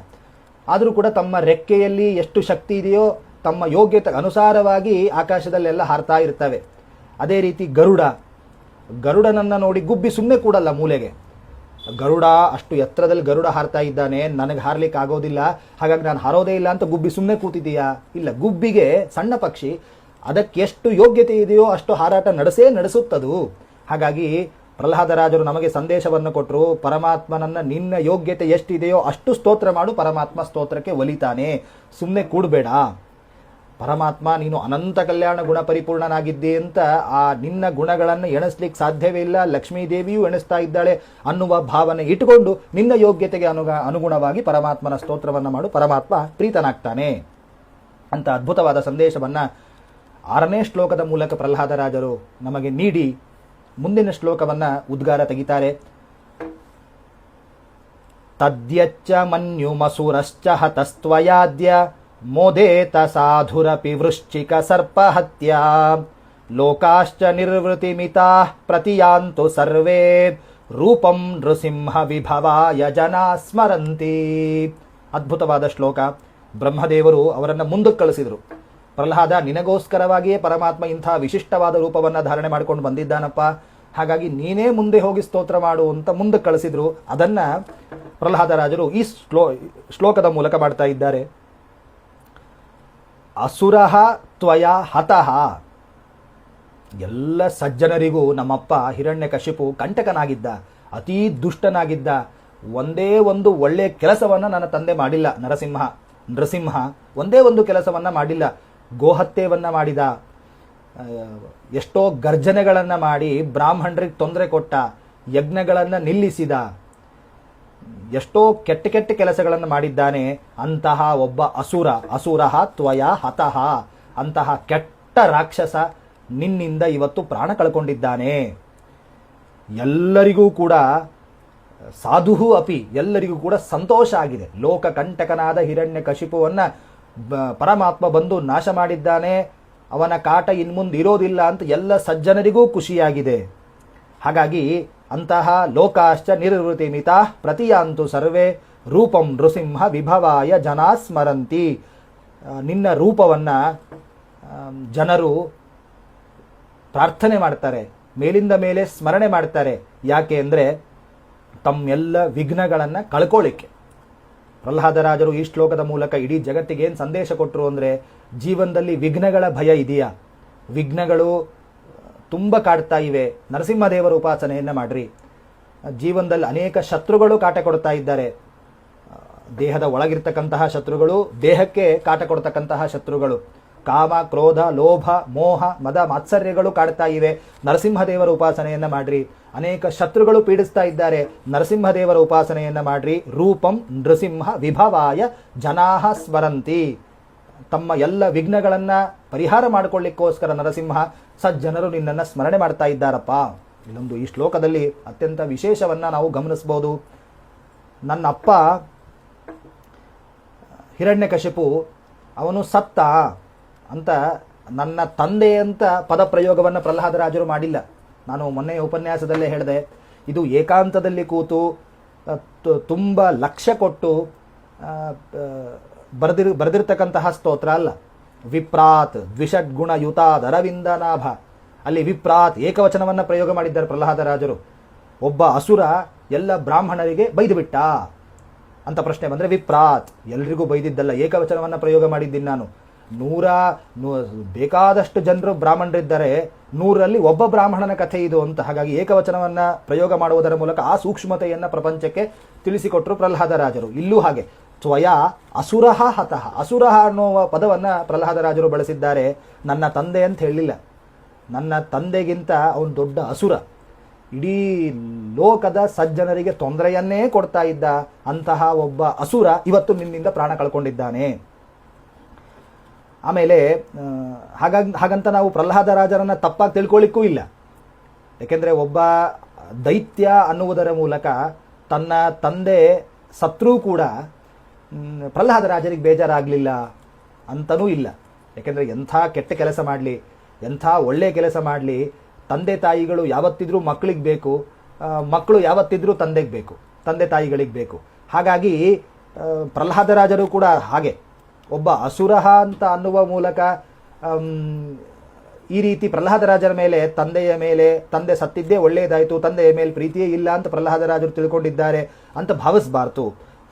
Speaker 1: ಆದರೂ ಕೂಡ ತಮ್ಮ ರೆಕ್ಕೆಯಲ್ಲಿ ಎಷ್ಟು ಶಕ್ತಿ ಇದೆಯೋ ತಮ್ಮ ಯೋಗ್ಯತೆ ಅನುಸಾರವಾಗಿ ಆಕಾಶದಲ್ಲೆಲ್ಲ ಹಾರ್ತಾ ಇರ್ತವೆ. ಅದೇ ರೀತಿ ಗರುಡನನ್ನು ನೋಡಿ ಗುಬ್ಬಿ ಸುಮ್ಮನೆ ಕೂಡಲ್ಲ ಮೂಲೆಗೆ. ಗರುಡ ಅಷ್ಟು ಎತ್ತರದಲ್ಲಿ ಗರುಡ ಹಾರ್ತಾ ಇದ್ದಾನೆ, ನನಗೆ ಹಾರ್ಲಿಕ್ಕೆ ಆಗೋದಿಲ್ಲ, ಹಾಗಾಗಿ ನಾನು ಹಾರೋದೇ ಇಲ್ಲ ಅಂತ ಗುಬ್ಬಿ ಸುಮ್ಮನೆ ಕೂತಿದೆಯಾ? ಇಲ್ಲ, ಗುಬ್ಬಿಗೆ ಸಣ್ಣ ಪಕ್ಷಿ ಅದಕ್ಕೆ ಎಷ್ಟು ಯೋಗ್ಯತೆ ಇದೆಯೋ ಅಷ್ಟು ಹಾರಾಟ ನಡೆಸುತ್ತದು. ಹಾಗಾಗಿ ಪ್ರಹ್ಲಾದರಾಜರು ನಮಗೆ ಸಂದೇಶವನ್ನು ಕೊಟ್ಟರು, ಪರಮಾತ್ಮನನ್ನ ನಿನ್ನ ಯೋಗ್ಯತೆ ಎಷ್ಟಿದೆಯೋ ಅಷ್ಟು ಸ್ತೋತ್ರ ಮಾಡು, ಪರಮಾತ್ಮ ಸ್ತೋತ್ರಕ್ಕೆ ಒಲಿತಾನೆ, ಸುಮ್ಮನೆ ಕೂಡಬೇಡ. ಪರಮಾತ್ಮ ನೀನು ಅನಂತ ಕಲ್ಯಾಣ ಗುಣ ಪರಿಪೂರ್ಣನಾಗಿದ್ದೆ ಅಂತ ಆ ನಿನ್ನ ಗುಣಗಳನ್ನು ಎಣಿಸ್ಲಿಕ್ಕೆ ಸಾಧ್ಯವೇ ಇಲ್ಲ, ಲಕ್ಷ್ಮೀ ದೇವಿಯೂ ಎಣಿಸ್ತಾ ಇದ್ದಾಳೆ ಅನ್ನುವ ಭಾವನೆ ಇಟ್ಟುಕೊಂಡು ನಿನ್ನ ಯೋಗ್ಯತೆಗೆ ಅನುಗುಣವಾಗಿ ಪರಮಾತ್ಮನ ಸ್ತೋತ್ರವನ್ನು ಮಾಡು, ಪರಮಾತ್ಮ ಪ್ರೀತನಾಗ್ತಾನೆ ಅಂತ ಅದ್ಭುತವಾದ ಸಂದೇಶವನ್ನು 6ನೇ ಶ್ಲೋಕದ ಮೂಲಕ ಪ್ರಹ್ಲಾದರಾಜರು ನಮಗೆ ನೀಡಿ ಮುಂದಿನ ಶ್ಲೋಕವನ್ನು ಉದ್ಗಾರ ತೆಗಿತಾರೆ. ತದ್ಯಚ್ಚ ಮನ್ಯುಮಸುರಶ್ಚ ಹತಸ್ತ್ವಯಾದ್ಯ ಮೋದೇತ ಸಾಧುರಪಿ ವೃಶ್ಚಿಕ ಸರ್ಪಹತ್ಯಾ ಲೋಕಾಶ್ಚ ನಿರ್ವೃತಿಮಿತಾ ಪ್ರತಿಯಾಂತು ಸರ್ವೇ ರೂಪಂ ನೃಸಿಂಹ ವಿಭವಾಯ ಜನ ಸ್ಮರಂತಿ. ಅದ್ಭುತವಾದ ಶ್ಲೋಕ. ಬ್ರಹ್ಮದೇವರು ಅವರನ್ನು ಮುಂದಕ್ಕೆ ಕಳಿಸಿದರು. ಪ್ರಹ್ಲಾದ, ನಿನಗೋಸ್ಕರವಾಗಿಯೇ ಪರಮಾತ್ಮ ಇಂಥ ವಿಶಿಷ್ಟವಾದ ರೂಪವನ್ನು ಧಾರಣೆ ಮಾಡಿಕೊಂಡು ಬಂದಿದ್ದಾನಪ್ಪ, ಹಾಗಾಗಿ ನೀನೇ ಮುಂದೆ ಹೋಗಿ ಸ್ತೋತ್ರ ಮಾಡು ಅಂತ ಮುಂದಕ್ಕೆ ಕಳಿಸಿದ್ರು. ಅದನ್ನ ಪ್ರಹ್ಲಾದರಾಜರು ಈ ಶ್ಲೋಕದ ಮೂಲಕ ಮಾಡ್ತಾ ಇದ್ದಾರೆ. ಅಸುರಃ ತ್ವಯ ಹತಃ. ಎಲ್ಲ ಸಜ್ಜನರಿಗೂ ನಮ್ಮಪ್ಪ ಹಿರಣ್ಯಕಶಿಪು ಕಂಟಕನಾಗಿದ್ದ, ಅತೀ ದುಷ್ಟನಾಗಿದ್ದ. ಒಂದೇ ಒಂದು ಒಳ್ಳೆ ಕೆಲಸವನ್ನ ನನ್ನ ತಂದೆ ಮಾಡಿಲ್ಲ. ನರಸಿಂಹ ಒಂದೇ ಒಂದು ಕೆಲಸವನ್ನ ಮಾಡಿಲ್ಲ. ಗೋಹತ್ಯೆಯನ್ನ ಮಾಡಿದ, ಎಷ್ಟೋ ಗರ್ಜನೆಗಳನ್ನ ಮಾಡಿ ಬ್ರಾಹ್ಮಣರಿಗೆ ತೊಂದರೆ ಕೊಟ್ಟ, ಯಜ್ಞಗಳನ್ನ ನಿಲ್ಲಿಸಿದ, ಎಷ್ಟೋ ಕೆಟ್ಟ ಕೆಟ್ಟ ಕೆಲಸಗಳನ್ನು ಮಾಡಿದ್ದಾನೆ. ಅಂತಹ ಒಬ್ಬ ಅಸುರಃ ತ್ವಯ ಹತಃ, ಅಂತಹ ಕೆಟ್ಟ ರಾಕ್ಷಸ ನಿನ್ನಿಂದ ಇವತ್ತು ಪ್ರಾಣ ಕಳ್ಕೊಂಡಿದ್ದಾನೆ. ಎಲ್ಲರಿಗೂ ಕೂಡ ಸಾಧುಹು ಅಪಿ, ಎಲ್ಲರಿಗೂ ಕೂಡ ಸಂತೋಷ ಆಗಿದೆ. ಲೋಕಕಂಟಕನಾದ ಹಿರಣ್ಯಕಶಿಪುವನ್ನ ಪರಮಾತ್ಮ ಬಂದು ನಾಶ ಮಾಡಿದ್ದಾನೆ, ಅವನ ಕಾಟ ಇನ್ಮುಂದೆ ಇರೋದಿಲ್ಲ ಅಂತ ಎಲ್ಲ ಸಜ್ಜನರಿಗೂ ಖುಷಿಯಾಗಿದೆ. ಹಾಗಾಗಿ ಅಂತಹ ಲೋಕಾಶ್ಚ ನಿರ್ವೃತಿ ಮಿತಾ ಪ್ರತಿಯಾಂತು ಸರ್ವೇ ರೂಪಂ ನೃಸಿಂಹ ವಿಭವಾಯ ಜನಾ ಸ್ಮರಂತಿ. ನಿನ್ನ ರೂಪವನ್ನ ಜನರು ಪ್ರಾರ್ಥನೆ ಮಾಡ್ತಾರೆ, ಮೇಲಿಂದ ಮೇಲೆ ಸ್ಮರಣೆ ಮಾಡ್ತಾರೆ. ಯಾಕೆ ಅಂದರೆ ತಮ್ಮೆಲ್ಲ ವಿಘ್ನಗಳನ್ನು ಕಳ್ಕೊಳ್ಳಿಕ್ಕೆ. ಪ್ರಹ್ಲಾದರಾಜರು ಈ ಶ್ಲೋಕದ ಮೂಲಕ ಇಡೀ ಜಗತ್ತಿಗೆ ಏನು ಸಂದೇಶ ಕೊಟ್ಟರು ಅಂದರೆ, ಜೀವನದಲ್ಲಿ ವಿಘ್ನಗಳ ಭಯ ಇದೆಯಾ? ವಿಘ್ನಗಳು ತುಂಬ ಕಾಡ್ತಾ ಇವೆ, ನರಸಿಂಹದೇವರ ಉಪಾಸನೆಯನ್ನು ಮಾಡ್ರಿ. ಜೀವನದಲ್ಲಿ ಅನೇಕ ಶತ್ರುಗಳು ಕಾಟ ಕೊಡ್ತಾ ಇದ್ದಾರೆ. ದೇಹದ ಒಳಗಿರ್ತಕ್ಕಂತಹ ಶತ್ರುಗಳು, ದೇಹಕ್ಕೆ ಕಾಟ ಕೊಡ್ತಕ್ಕಂತಹ ಶತ್ರುಗಳು, ಕಾಮ, ಕ್ರೋಧ, ಲೋಭ, ಮೋಹ, ಮದ, ಮಾತ್ಸರ್ಯಗಳು ಕಾಡ್ತಾ ಇವೆ. ನರಸಿಂಹದೇವರ ಉಪಾಸನೆಯನ್ನ ಮಾಡ್ರಿ. ಅನೇಕ ಶತ್ರುಗಳು ಪೀಡಿಸ್ತಾ ಇದ್ದಾರೆ, ನರಸಿಂಹದೇವರ ಉಪಾಸನೆಯನ್ನ ಮಾಡ್ರಿ. ರೂಪಂ ನೃಸಿಂಹ ವಿಭವಾಯ ಜನಾಹ ಸ್ಮರಂತಿ. ತಮ್ಮ ಎಲ್ಲ ವಿಘ್ನಗಳನ್ನ ಪರಿಹಾರ ಮಾಡಿಕೊಳ್ಳಿಕ್ಕೋಸ್ಕರ ನರಸಿಂಹ ಸಜ್ಜನರು ನಿನ್ನನ್ನು ಸ್ಮರಣೆ ಮಾಡ್ತಾ ಇದ್ದಾರಪ್ಪ. ಇಲ್ಲೊಂದು ಈ ಶ್ಲೋಕದಲ್ಲಿ ಅತ್ಯಂತ ವಿಶೇಷವನ್ನ ನಾವು ಗಮನಿಸಬಹುದು. ನನ್ನ ಅಪ್ಪ ಹಿರಣ್ಯಕಶಿಪು ಅವನು ಸತ್ತ ಅಂತ ನನ್ನ ತಂದೆ ಅಂತ ಪದ ಪ್ರಯೋಗವನ್ನು ಪ್ರಹ್ಲಾದರಾಜರು ಮಾಡಿಲ್ಲ. ನಾನು ಮೊನ್ನೆಯ ಉಪನ್ಯಾಸದಲ್ಲೇ ಹೇಳಿದೆ, ಇದು ಏಕಾಂತದಲ್ಲಿ ಕೂತು ತುಂಬ ಲಕ್ಷ್ಯ ಕೊಟ್ಟು ಬರೆದಿರ್ತಕ್ಕಂತಹ ಸ್ತೋತ್ರ ಅಲ್ಲ. ವಿಪ್ರಾತ್ ದ್ವಿಷಡ್ಗುಣಯುತಾದ್ ಅರವಿಂದನಾಭ, ಅಲ್ಲಿ ವಿಪ್ರಾತ್ ಏಕವಚನವನ್ನು ಪ್ರಯೋಗ ಮಾಡಿದ್ದಾರೆ ಪ್ರಹ್ಲಾದರಾಜರು. ಒಬ್ಬ ಅಸುರ ಎಲ್ಲ ಬ್ರಾಹ್ಮಣರಿಗೆ ಬೈದು ಬಿಟ್ಟ ಅಂತ ಪ್ರಶ್ನೆ ಬಂದರೆ ವಿಪ್ರಾತ್, ಎಲ್ರಿಗೂ ಬೈದಿದ್ದಲ್ಲ, ಏಕವಚನವನ್ನು ಪ್ರಯೋಗ ಮಾಡಿದ್ದೀನಿ ನಾನು. ಬೇಕಾದಷ್ಟು ಜನರು ಬ್ರಾಹ್ಮಣರಿದ್ದಾರೆ, 100ರಲ್ಲಿ ಒಬ್ಬ ಬ್ರಾಹ್ಮಣನ ಕಥೆ ಇದು ಅಂತ. ಹಾಗಾಗಿ ಏಕವಚನವನ್ನ ಪ್ರಯೋಗ ಮಾಡುವುದರ ಮೂಲಕ ಆ ಸೂಕ್ಷ್ಮತೆಯನ್ನ ಪ್ರಪಂಚಕ್ಕೆ ತಿಳಿಸಿಕೊಟ್ರು ಪ್ರಹ್ಲಾದರಾಜರು. ಇಲ್ಲೂ ಹಾಗೆ ತ್ವಯ ಅಸುರಃ ಹತಃ, ಅಸುರಃ ಅನ್ನುವ ಪದವನ್ನ ಪ್ರಹ್ಲಾದರಾಜರು ಬಳಸಿದ್ದಾರೆ. ನನ್ನ ತಂದೆ ಅಂತ ಹೇಳಲಿಲ್ಲ. ನನ್ನ ತಂದೆಗಿಂತ ಅವನು ದೊಡ್ಡ ಅಸುರ, ಇಡೀ ಲೋಕದ ಸಜ್ಜನರಿಗೆ ತೊಂದರೆಯನ್ನೇ ಕೊಡ್ತಾ ಇದ್ದ ಅಂತಹ ಒಬ್ಬ ಅಸುರ ಇವತ್ತು ನಿನ್ನಿಂದ ಪ್ರಾಣ ಕಳ್ಕೊಂಡಿದ್ದಾನೆ. ಆಮೇಲೆ ಹಾಗಂತ ನಾವು ಪ್ರಹ್ಲಾದರಾಜರನ್ನ ತಪ್ಪಾಗಿ ತಿಳ್ಕೊಳ್ಳಿಕ್ಕೂ ಇಲ್ಲ. ಯಾಕೆಂದರೆ ಒಬ್ಬ ದೈತ್ಯ ಅನ್ನುವುದರ ಮೂಲಕ ತನ್ನ ತಂದೆ ಸತ್ರೂ ಕೂಡ ಪ್ರಹ್ಲಾದರಾಜರಿಗೆ ಬೇಜಾರಾಗಲಿಲ್ಲ ಅಂತನೂ ಇಲ್ಲ. ಯಾಕೆಂದರೆ ಎಂಥ ಕೆಟ್ಟ ಕೆಲಸ ಮಾಡಲಿ, ಎಂಥ ಒಳ್ಳೆಯ ಕೆಲಸ ಮಾಡಲಿ, ತಂದೆ ತಾಯಿಗಳು ಯಾವತ್ತಿದ್ರೂ ಮಕ್ಕಳಿಗೆ ಬೇಕು, ಮಕ್ಕಳು ಯಾವತ್ತಿದ್ರೂ ತಂದೆಗೆ ಬೇಕು, ತಂದೆ ತಾಯಿಗಳಿಗೆ ಬೇಕು. ಹಾಗಾಗಿ ಪ್ರಹ್ಲಾದರಾಜರು ಕೂಡ ಹಾಗೆ ಒಬ್ಬ ಅಸುರಹ ಅಂತ ಅನ್ನುವ ಮೂಲಕ ಈ ರೀತಿ ಪ್ರಹ್ಲಾದರಾಜರ ಮೇಲೆ, ತಂದೆಯ ಮೇಲೆ, ತಂದೆ ಸತ್ತಿದ್ದೇ ಒಳ್ಳೆಯದಾಯಿತು, ತಂದೆಯ ಮೇಲೆ ಪ್ರೀತಿಯೇ ಇಲ್ಲ ಅಂತ ಪ್ರಹ್ಲಾದರಾಜರು ತಿಳ್ಕೊಂಡಿದ್ದಾರೆ ಅಂತ ಭಾವಿಸಬಾರ್ದು.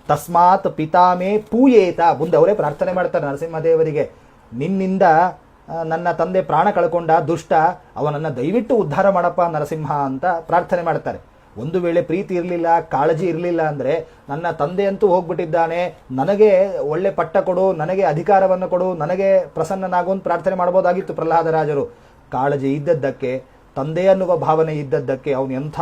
Speaker 1: ತಸ್ಮಾತ್ ಪಿತಾಮೇ ಪೂಯೇತ, ಮುಂದೆ ಅವರೇ ಪ್ರಾರ್ಥನೆ ಮಾಡ್ತಾರೆ ನರಸಿಂಹದೇವರಿಗೆ, ನಿನ್ನಿಂದ ನನ್ನ ತಂದೆ ಪ್ರಾಣ ಕಳ್ಕೊಂಡ ದುಷ್ಟ, ಅವನನ್ನು ದಯವಿಟ್ಟು ಉದ್ಧಾರ ಮಾಡಪ್ಪ ನರಸಿಂಹ ಅಂತ ಪ್ರಾರ್ಥನೆ ಮಾಡ್ತಾರೆ. ಒಂದು ವೇಳೆ ಪ್ರೀತಿ ಇರಲಿಲ್ಲ, ಕಾಳಜಿ ಇರಲಿಲ್ಲ ಅಂದರೆ ನನ್ನ ತಂದೆ ಅಂತೂ ಹೋಗ್ಬಿಟ್ಟಿದ್ದಾನೆ, ನನಗೆ ಒಳ್ಳೆ ಪಟ್ಟ ಕೊಡು, ನನಗೆ ಅಧಿಕಾರವನ್ನು ಕೊಡು, ನನಗೆ ಪ್ರಸನ್ನನಾಗು ಅಂತ ಪ್ರಾರ್ಥನೆ ಮಾಡ್ಬೋದಾಗಿತ್ತು ಪ್ರಹ್ಲಾದರಾಜರು. ಕಾಳಜಿ ಇದ್ದದ್ದಕ್ಕೆ, ತಂದೆ ಅನ್ನುವ ಭಾವನೆ ಇದ್ದದ್ದಕ್ಕೆ ಅವನು ಎಂಥ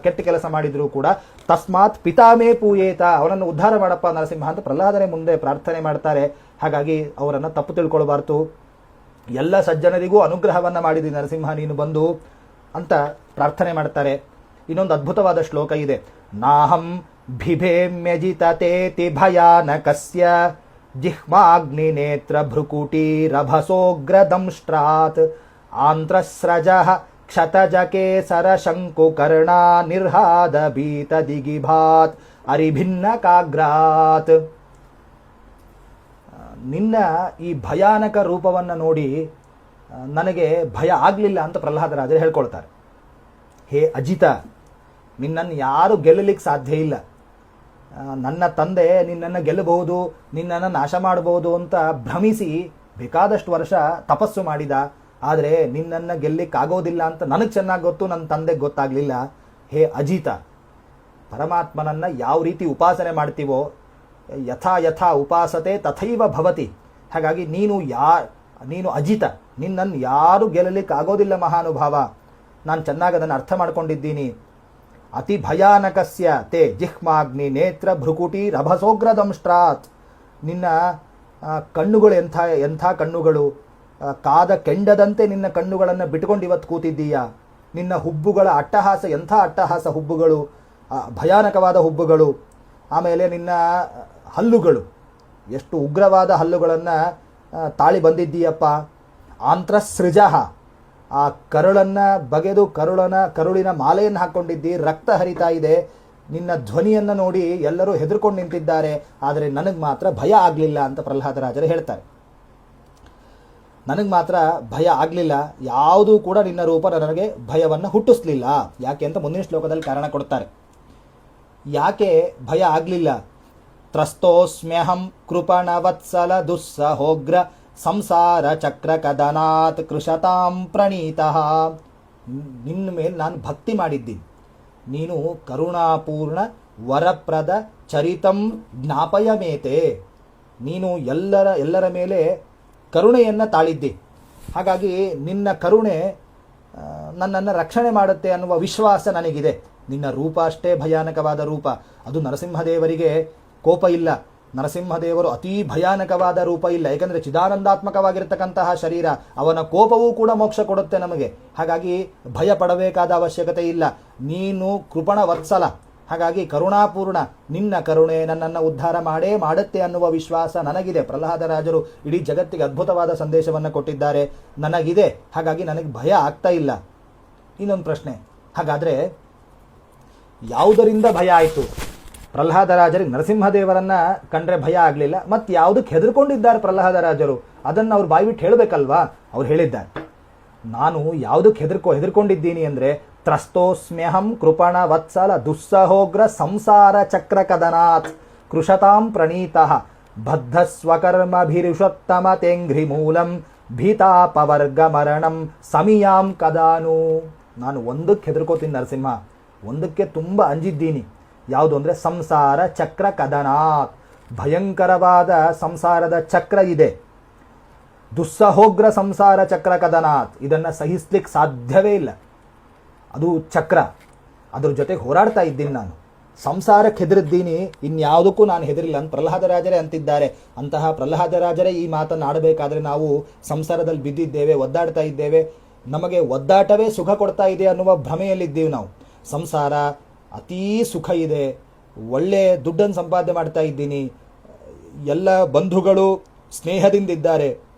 Speaker 1: ಕೆಟ್ಟ ಕೆಲಸ ಮಾಡಿದರೂ ಕೂಡ ತಸ್ಮಾತ್ ಪಿತಾಮೇ ಪೂಯೇತ, ಅವನನ್ನು ಉದ್ಧಾರ ಮಾಡಪ್ಪ ನರಸಿಂಹ ಅಂತ ಪ್ರಹ್ಲಾದನೇ ಮುಂದೆ ಪ್ರಾರ್ಥನೆ ಮಾಡ್ತಾರೆ. ಹಾಗಾಗಿ ಅವರನ್ನು ತಪ್ಪು ತಿಳ್ಕೊಳ್ಬಾರ್ದು. ಎಲ್ಲ ಸಜ್ಜನರಿಗೂ ಅನುಗ್ರಹವನ್ನು ಮಾಡಿದಿ ನರಸಿಂಹ ನೀನು ಬಂದು ಅಂತ ಪ್ರಾರ್ಥನೆ ಮಾಡ್ತಾರೆ. ಇನ್ನೊಂದು ಅದ್ಭುತವಾದ ಶ್ಲೋಕ ಇದೆ. ನಾಹಂ ಬಿಭೇಮ್ಯಜಿತತೇತಿ ಭಯಾನಕಸ್ಯ ಜಿಹ್ಮಾಗ್ನಿನೇತ್ರ ಭ್ರುಕುಟೀರಭಸೋಗ್ರದಂಷ್ಟ್ರಾತ್ ಆಂತ್ರಸ್ರಜಃ ಕ್ಷತಜಕೇಸರ ಶಂಕುಕರ್ಣ ನಿರ್ಹಾದ ಭೀತ ದಿಗಿಭಾತ್ ಅರಿಭಿನ್ನ ಕಾಗ್ರಾತ್. ನಿನ್ನ ಈ ಭಯಾನಕ ರೂಪವನ್ನು ನೋಡಿ ನನಗೆ ಭಯ ಆಗಲಿಲ್ಲ ಅಂತ ಪ್ರಹ್ಲಾದರಾಜರು ಹೇಳ್ಕೊಳ್ತಾರೆ. ಹೇ ಅಜಿತ, ನಿನ್ನನ್ನು ಯಾರು ಗೆಲ್ಲಲಿಕ್ಕೆ ಸಾಧ್ಯ ಇಲ್ಲ. ನನ್ನ ತಂದೆ ನಿನ್ನನ್ನು ಗೆಲ್ಲಬಹುದು, ನಿನ್ನನ್ನು ನಾಶ ಮಾಡಬಹುದು ಅಂತ ಭ್ರಮಿಸಿ ಬೇಕಾದಷ್ಟು ವರ್ಷ ತಪಸ್ಸು ಮಾಡಿದ. ಆದರೆ ನಿನ್ನನ್ನು ಗೆಲ್ಲಿಕ್ಕಾಗೋದಿಲ್ಲ ಅಂತ ನನಗೆ ಚೆನ್ನಾಗಿ ಗೊತ್ತು, ನನ್ನ ತಂದೆಗೆ ಗೊತ್ತಾಗಲಿಲ್ಲ. ಹೇ ಅಜಿತ, ಪರಮಾತ್ಮನನ್ನು ಯಾವ ರೀತಿ ಉಪಾಸನೆ ಮಾಡ್ತೀವೋ ಯಥಾ ಯಥಾ ಉಪಾಸತೆ ತಥೈವ ಭವತಿ. ಹಾಗಾಗಿ ನೀನು ಅಜಿತ, ನಿನ್ನನ್ನು ಯಾರು ಗೆಲ್ಲಲಿಕ್ಕೆ ಆಗೋದಿಲ್ಲ ಮಹಾನುಭಾವ. ನಾನು ಚೆನ್ನಾಗಿ ಅದನ್ನು ಅರ್ಥ ಮಾಡ್ಕೊಂಡಿದ್ದೀನಿ. ಅತಿ ಭಯಾನಕಸ್ಯ ತೇ ಜಿಹ್ಮಾಗ್ನಿ ನೇತ್ರ ಭ್ರುಕುಟಿ ರಭಸೋಗ್ರದಂಷ್ಟ್ರಾತ್. ನಿನ್ನ ಕಣ್ಣುಗಳು ಎಂಥ ಕಣ್ಣುಗಳು, ಕಾದ ಕೆಂಡದಂತೆ ನಿನ್ನ ಕಣ್ಣುಗಳನ್ನು ಬಿಟ್ಕೊಂಡು ಇವತ್ತು ಕೂತಿದ್ದೀಯಾ. ನಿನ್ನ ಹುಬ್ಬುಗಳ ಅಟ್ಟಹಾಸ ಎಂಥ ಅಟ್ಟಹಾಸ ಹುಬ್ಬುಗಳು, ಭಯಾನಕವಾದ ಹುಬ್ಬುಗಳು. ಆಮೇಲೆ ನಿನ್ನ ಹಲ್ಲುಗಳು ಎಷ್ಟು ಉಗ್ರವಾದ ಹಲ್ಲುಗಳನ್ನು ತಾಳಿ ಬಂದಿದ್ದೀಯಪ್ಪ. ಆಂತ್ರಸೃಜ, ಆ ಕರುಳನ್ನು ಬಗೆದು ಕರುಳಿನ ಮಾಲೆಯನ್ನು ಹಾಕ್ಕೊಂಡಿದ್ದಿ, ರಕ್ತ ಹರಿತಾ ಇದೆ. ನಿನ್ನ ಧ್ವನಿಯನ್ನು ನೋಡಿ ಎಲ್ಲರೂ ಹೆದರ್ಕೊಂಡು ನಿಂತಿದ್ದಾರೆ, ಆದರೆ ನನಗೆ ಮಾತ್ರ ಭಯ ಆಗಲಿಲ್ಲ ಅಂತ ಪ್ರಹ್ಲಾದರಾಜರು ಹೇಳ್ತಾರೆ. ನನಗೆ ಮಾತ್ರ ಭಯ ಆಗಲಿಲ್ಲ, ಯಾವುದೂ ಕೂಡ ನಿನ್ನ ರೂಪ ನನಗೆ ಭಯವನ್ನು ಹುಟ್ಟಿಸ್ಲಿಲ್ಲ. ಯಾಕೆ ಅಂತ ಮುಂದಿನ ಶ್ಲೋಕದಲ್ಲಿ ಕಾರಣ ಕೊಡ್ತಾರೆ. ಯಾಕೆ ಭಯ ಆಗಲಿಲ್ಲ? ತ್ರಸ್ತೋಸ್ಮ್ಯಹಂ ಕೃಪಣವತ್ಸಲ ದುಸ್ಸಹೋಗ್ರ ಸಂಸಾರ ಚಕ್ರ ಕದನಾತ್ ಕೃಶತಾಂ ಪ್ರಣೀತಃ. ನಿನ್ನ ಮೇಲೆ ನಾನು ಭಕ್ತಿ ಮಾಡಿದ್ದೀನಿ. ನೀನು ಕರುಣಾಪೂರ್ಣ ವರಪ್ರದ ಚರಿತಂ ಜ್ಞಾಪಯಮೇತೆ. ನೀನು ಎಲ್ಲರ ಮೇಲೆ ಕರುಣೆಯನ್ನು ತಾಳಿದ್ದಿ. ಹಾಗಾಗಿ ನಿನ್ನ ಕರುಣೆ ನನ್ನನ್ನು ರಕ್ಷಣೆ ಮಾಡುತ್ತೆ ಅನ್ನುವ ವಿಶ್ವಾಸ ನನಗಿದೆ. ನಿನ್ನ ರೂಪ ಅಷ್ಟೇ ಭಯಾನಕವಾದ ರೂಪ. ಅದು ನರಸಿಂಹದೇವರಿಗೆ ಕೋಪ ಇಲ್ಲ, ನರಸಿಂಹದೇವರು ಅತೀ ಭಯಾನಕವಾದ ರೂಪ ಇಲ್ಲ. ಏಕೆಂದರೆ ಚಿದಾನಂದಾತ್ಮಕವಾಗಿರ್ತಕ್ಕಂತಹ ಶರೀರ, ಅವನ ಕೋಪವೂ ಕೂಡ ಮೋಕ್ಷ ಕೊಡುತ್ತೆ ನಮಗೆ. ಹಾಗಾಗಿ ಭಯ ಪಡಬೇಕಾದ ಅವಶ್ಯಕತೆ ಇಲ್ಲ. ನೀನು ಕೃಪಣ ವತ್ಸಲ, ಹಾಗಾಗಿ ಕರುಣಾಪೂರ್ಣ, ನಿನ್ನ ಕರುಣೆ ನನ್ನನ್ನು ಉದ್ಧಾರ ಮಾಡುತ್ತೆ ಅನ್ನುವ ವಿಶ್ವಾಸ ನನಗಿದೆ. ಪ್ರಹ್ಲಾದರಾಜರು ಇಡೀ ಜಗತ್ತಿಗೆ ಅದ್ಭುತವಾದ ಸಂದೇಶವನ್ನು ಕೊಟ್ಟಿದ್ದಾರೆ, ನನಗಿದೆ. ಹಾಗಾಗಿ ನನಗೆ ಭಯ ಆಗ್ತಾ ಇಲ್ಲ. ಇನ್ನೊಂದು ಪ್ರಶ್ನೆ, ಹಾಗಾದರೆ ಯಾವುದರಿಂದ ಭಯ ಆಯಿತು? ಪ್ರಹ್ಲಾದರಾಜರಿಗೆ ನರಸಿಂಹದೇವರನ್ನ ಕಂಡ್ರೆ ಭಯ ಆಗಲಿಲ್ಲ, ಮತ್ತು ಯಾವುದಕ್ಕೆ ಹೆದರ್ಕೊಂಡಿದ್ದಾರೆ ಪ್ರಹ್ಲಾದರಾಜರು? ಅದನ್ನು ಅವ್ರು ಬಾಯ್ಬಿಟ್ಟು ಹೇಳಬೇಕಲ್ವಾ? ಅವ್ರು ಹೇಳಿದ್ದಾರೆ, ನಾನು ಯಾವುದಕ್ಕೆ ಹೆದರ್ಕೊಂಡಿದ್ದೀನಿ ಅಂದರೆ ತ್ರಸ್ತೋಸ್ಮ್ಯಹಂ ಕೃಪಣ ವತ್ಸಲ ದುಸ್ಸಹೋಗ್ರ ಸಂಸಾರ ಚಕ್ರ ಕದನಾತ್ ಕೃಶತಾಂ ಪ್ರಣೀತಃ ಬದ್ಧ ಸ್ವಕರ್ಮಭಿರುಷೋತ್ತಮ ತೇಂಘ್ರಿ ಮೂಲಂ ಭೀತಾಪವರ್ಗ ಮರಣಂ ಸಮೀಯಾಂ ಕದಾನು. ನಾನು ಒಂದಕ್ಕೆ ಹೆದರ್ಕೋತೀನಿ ನರಸಿಂಹ, ಒಂದಕ್ಕೆ ತುಂಬ ಅಂಜಿದ್ದೀನಿ. ಯಾವುದು ಅಂದರೆ ಸಂಸಾರ ಚಕ್ರ ಕದನಾತ್. ಭಯಂಕರವಾದ ಸಂಸಾರದ ಚಕ್ರ ಇದೆ. ದುಸ್ಸಹೋಗ್ರ ಸಂಸಾರ ಚಕ್ರ ಕದನಾತ್, ಇದನ್ನು ಸಹಿಸ್ಲಿಕ್ಕೆ ಸಾಧ್ಯವೇ ಇಲ್ಲ. ಅದು ಚಕ್ರ, ಅದ್ರ ಜೊತೆಗೆ ಹೋರಾಡ್ತಾ ಇದ್ದೀನಿ ನಾನು. ಸಂಸಾರಕ್ಕೆ ಹೆದರಿದ್ದೀನಿ, ಇನ್ಯಾವುದಕ್ಕೂ ನಾನು ಹೆದರಿಲ್ಲ ಅಂತ ಪ್ರಹ್ಲಾದರಾಜರೇ ಅಂತಿದ್ದಾರೆ. ಅಂತಹ ಪ್ರಹ್ಲಾದರಾಜರೇ ಈ ಮಾತನ್ನು ಆಡಬೇಕಾದ್ರೆ ನಾವು ಸಂಸಾರದಲ್ಲಿ ಬಿದ್ದಿದ್ದೇವೆ, ಒದ್ದಾಡ್ತಾ ಇದ್ದೇವೆ, ನಮಗೆ ಒದ್ದಾಟವೇ ಸುಖ ಕೊಡ್ತಾ ಇದೆ ಅನ್ನುವ ಭ್ರಮೆಯಲ್ಲಿದ್ದೀವಿ ನಾವು. ಸಂಸಾರ ಅತೀ ಸುಖ ಇದೆ, ಒಳ್ಳೆ ದುಡ್ಡನ್ನು ಸಂಪಾದನೆ ಮಾಡ್ತಾ ಇದ್ದೀನಿ, ಎಲ್ಲ ಬಂಧುಗಳು ಸ್ನೇಹದಿಂದಿದ್ದಾರೆ,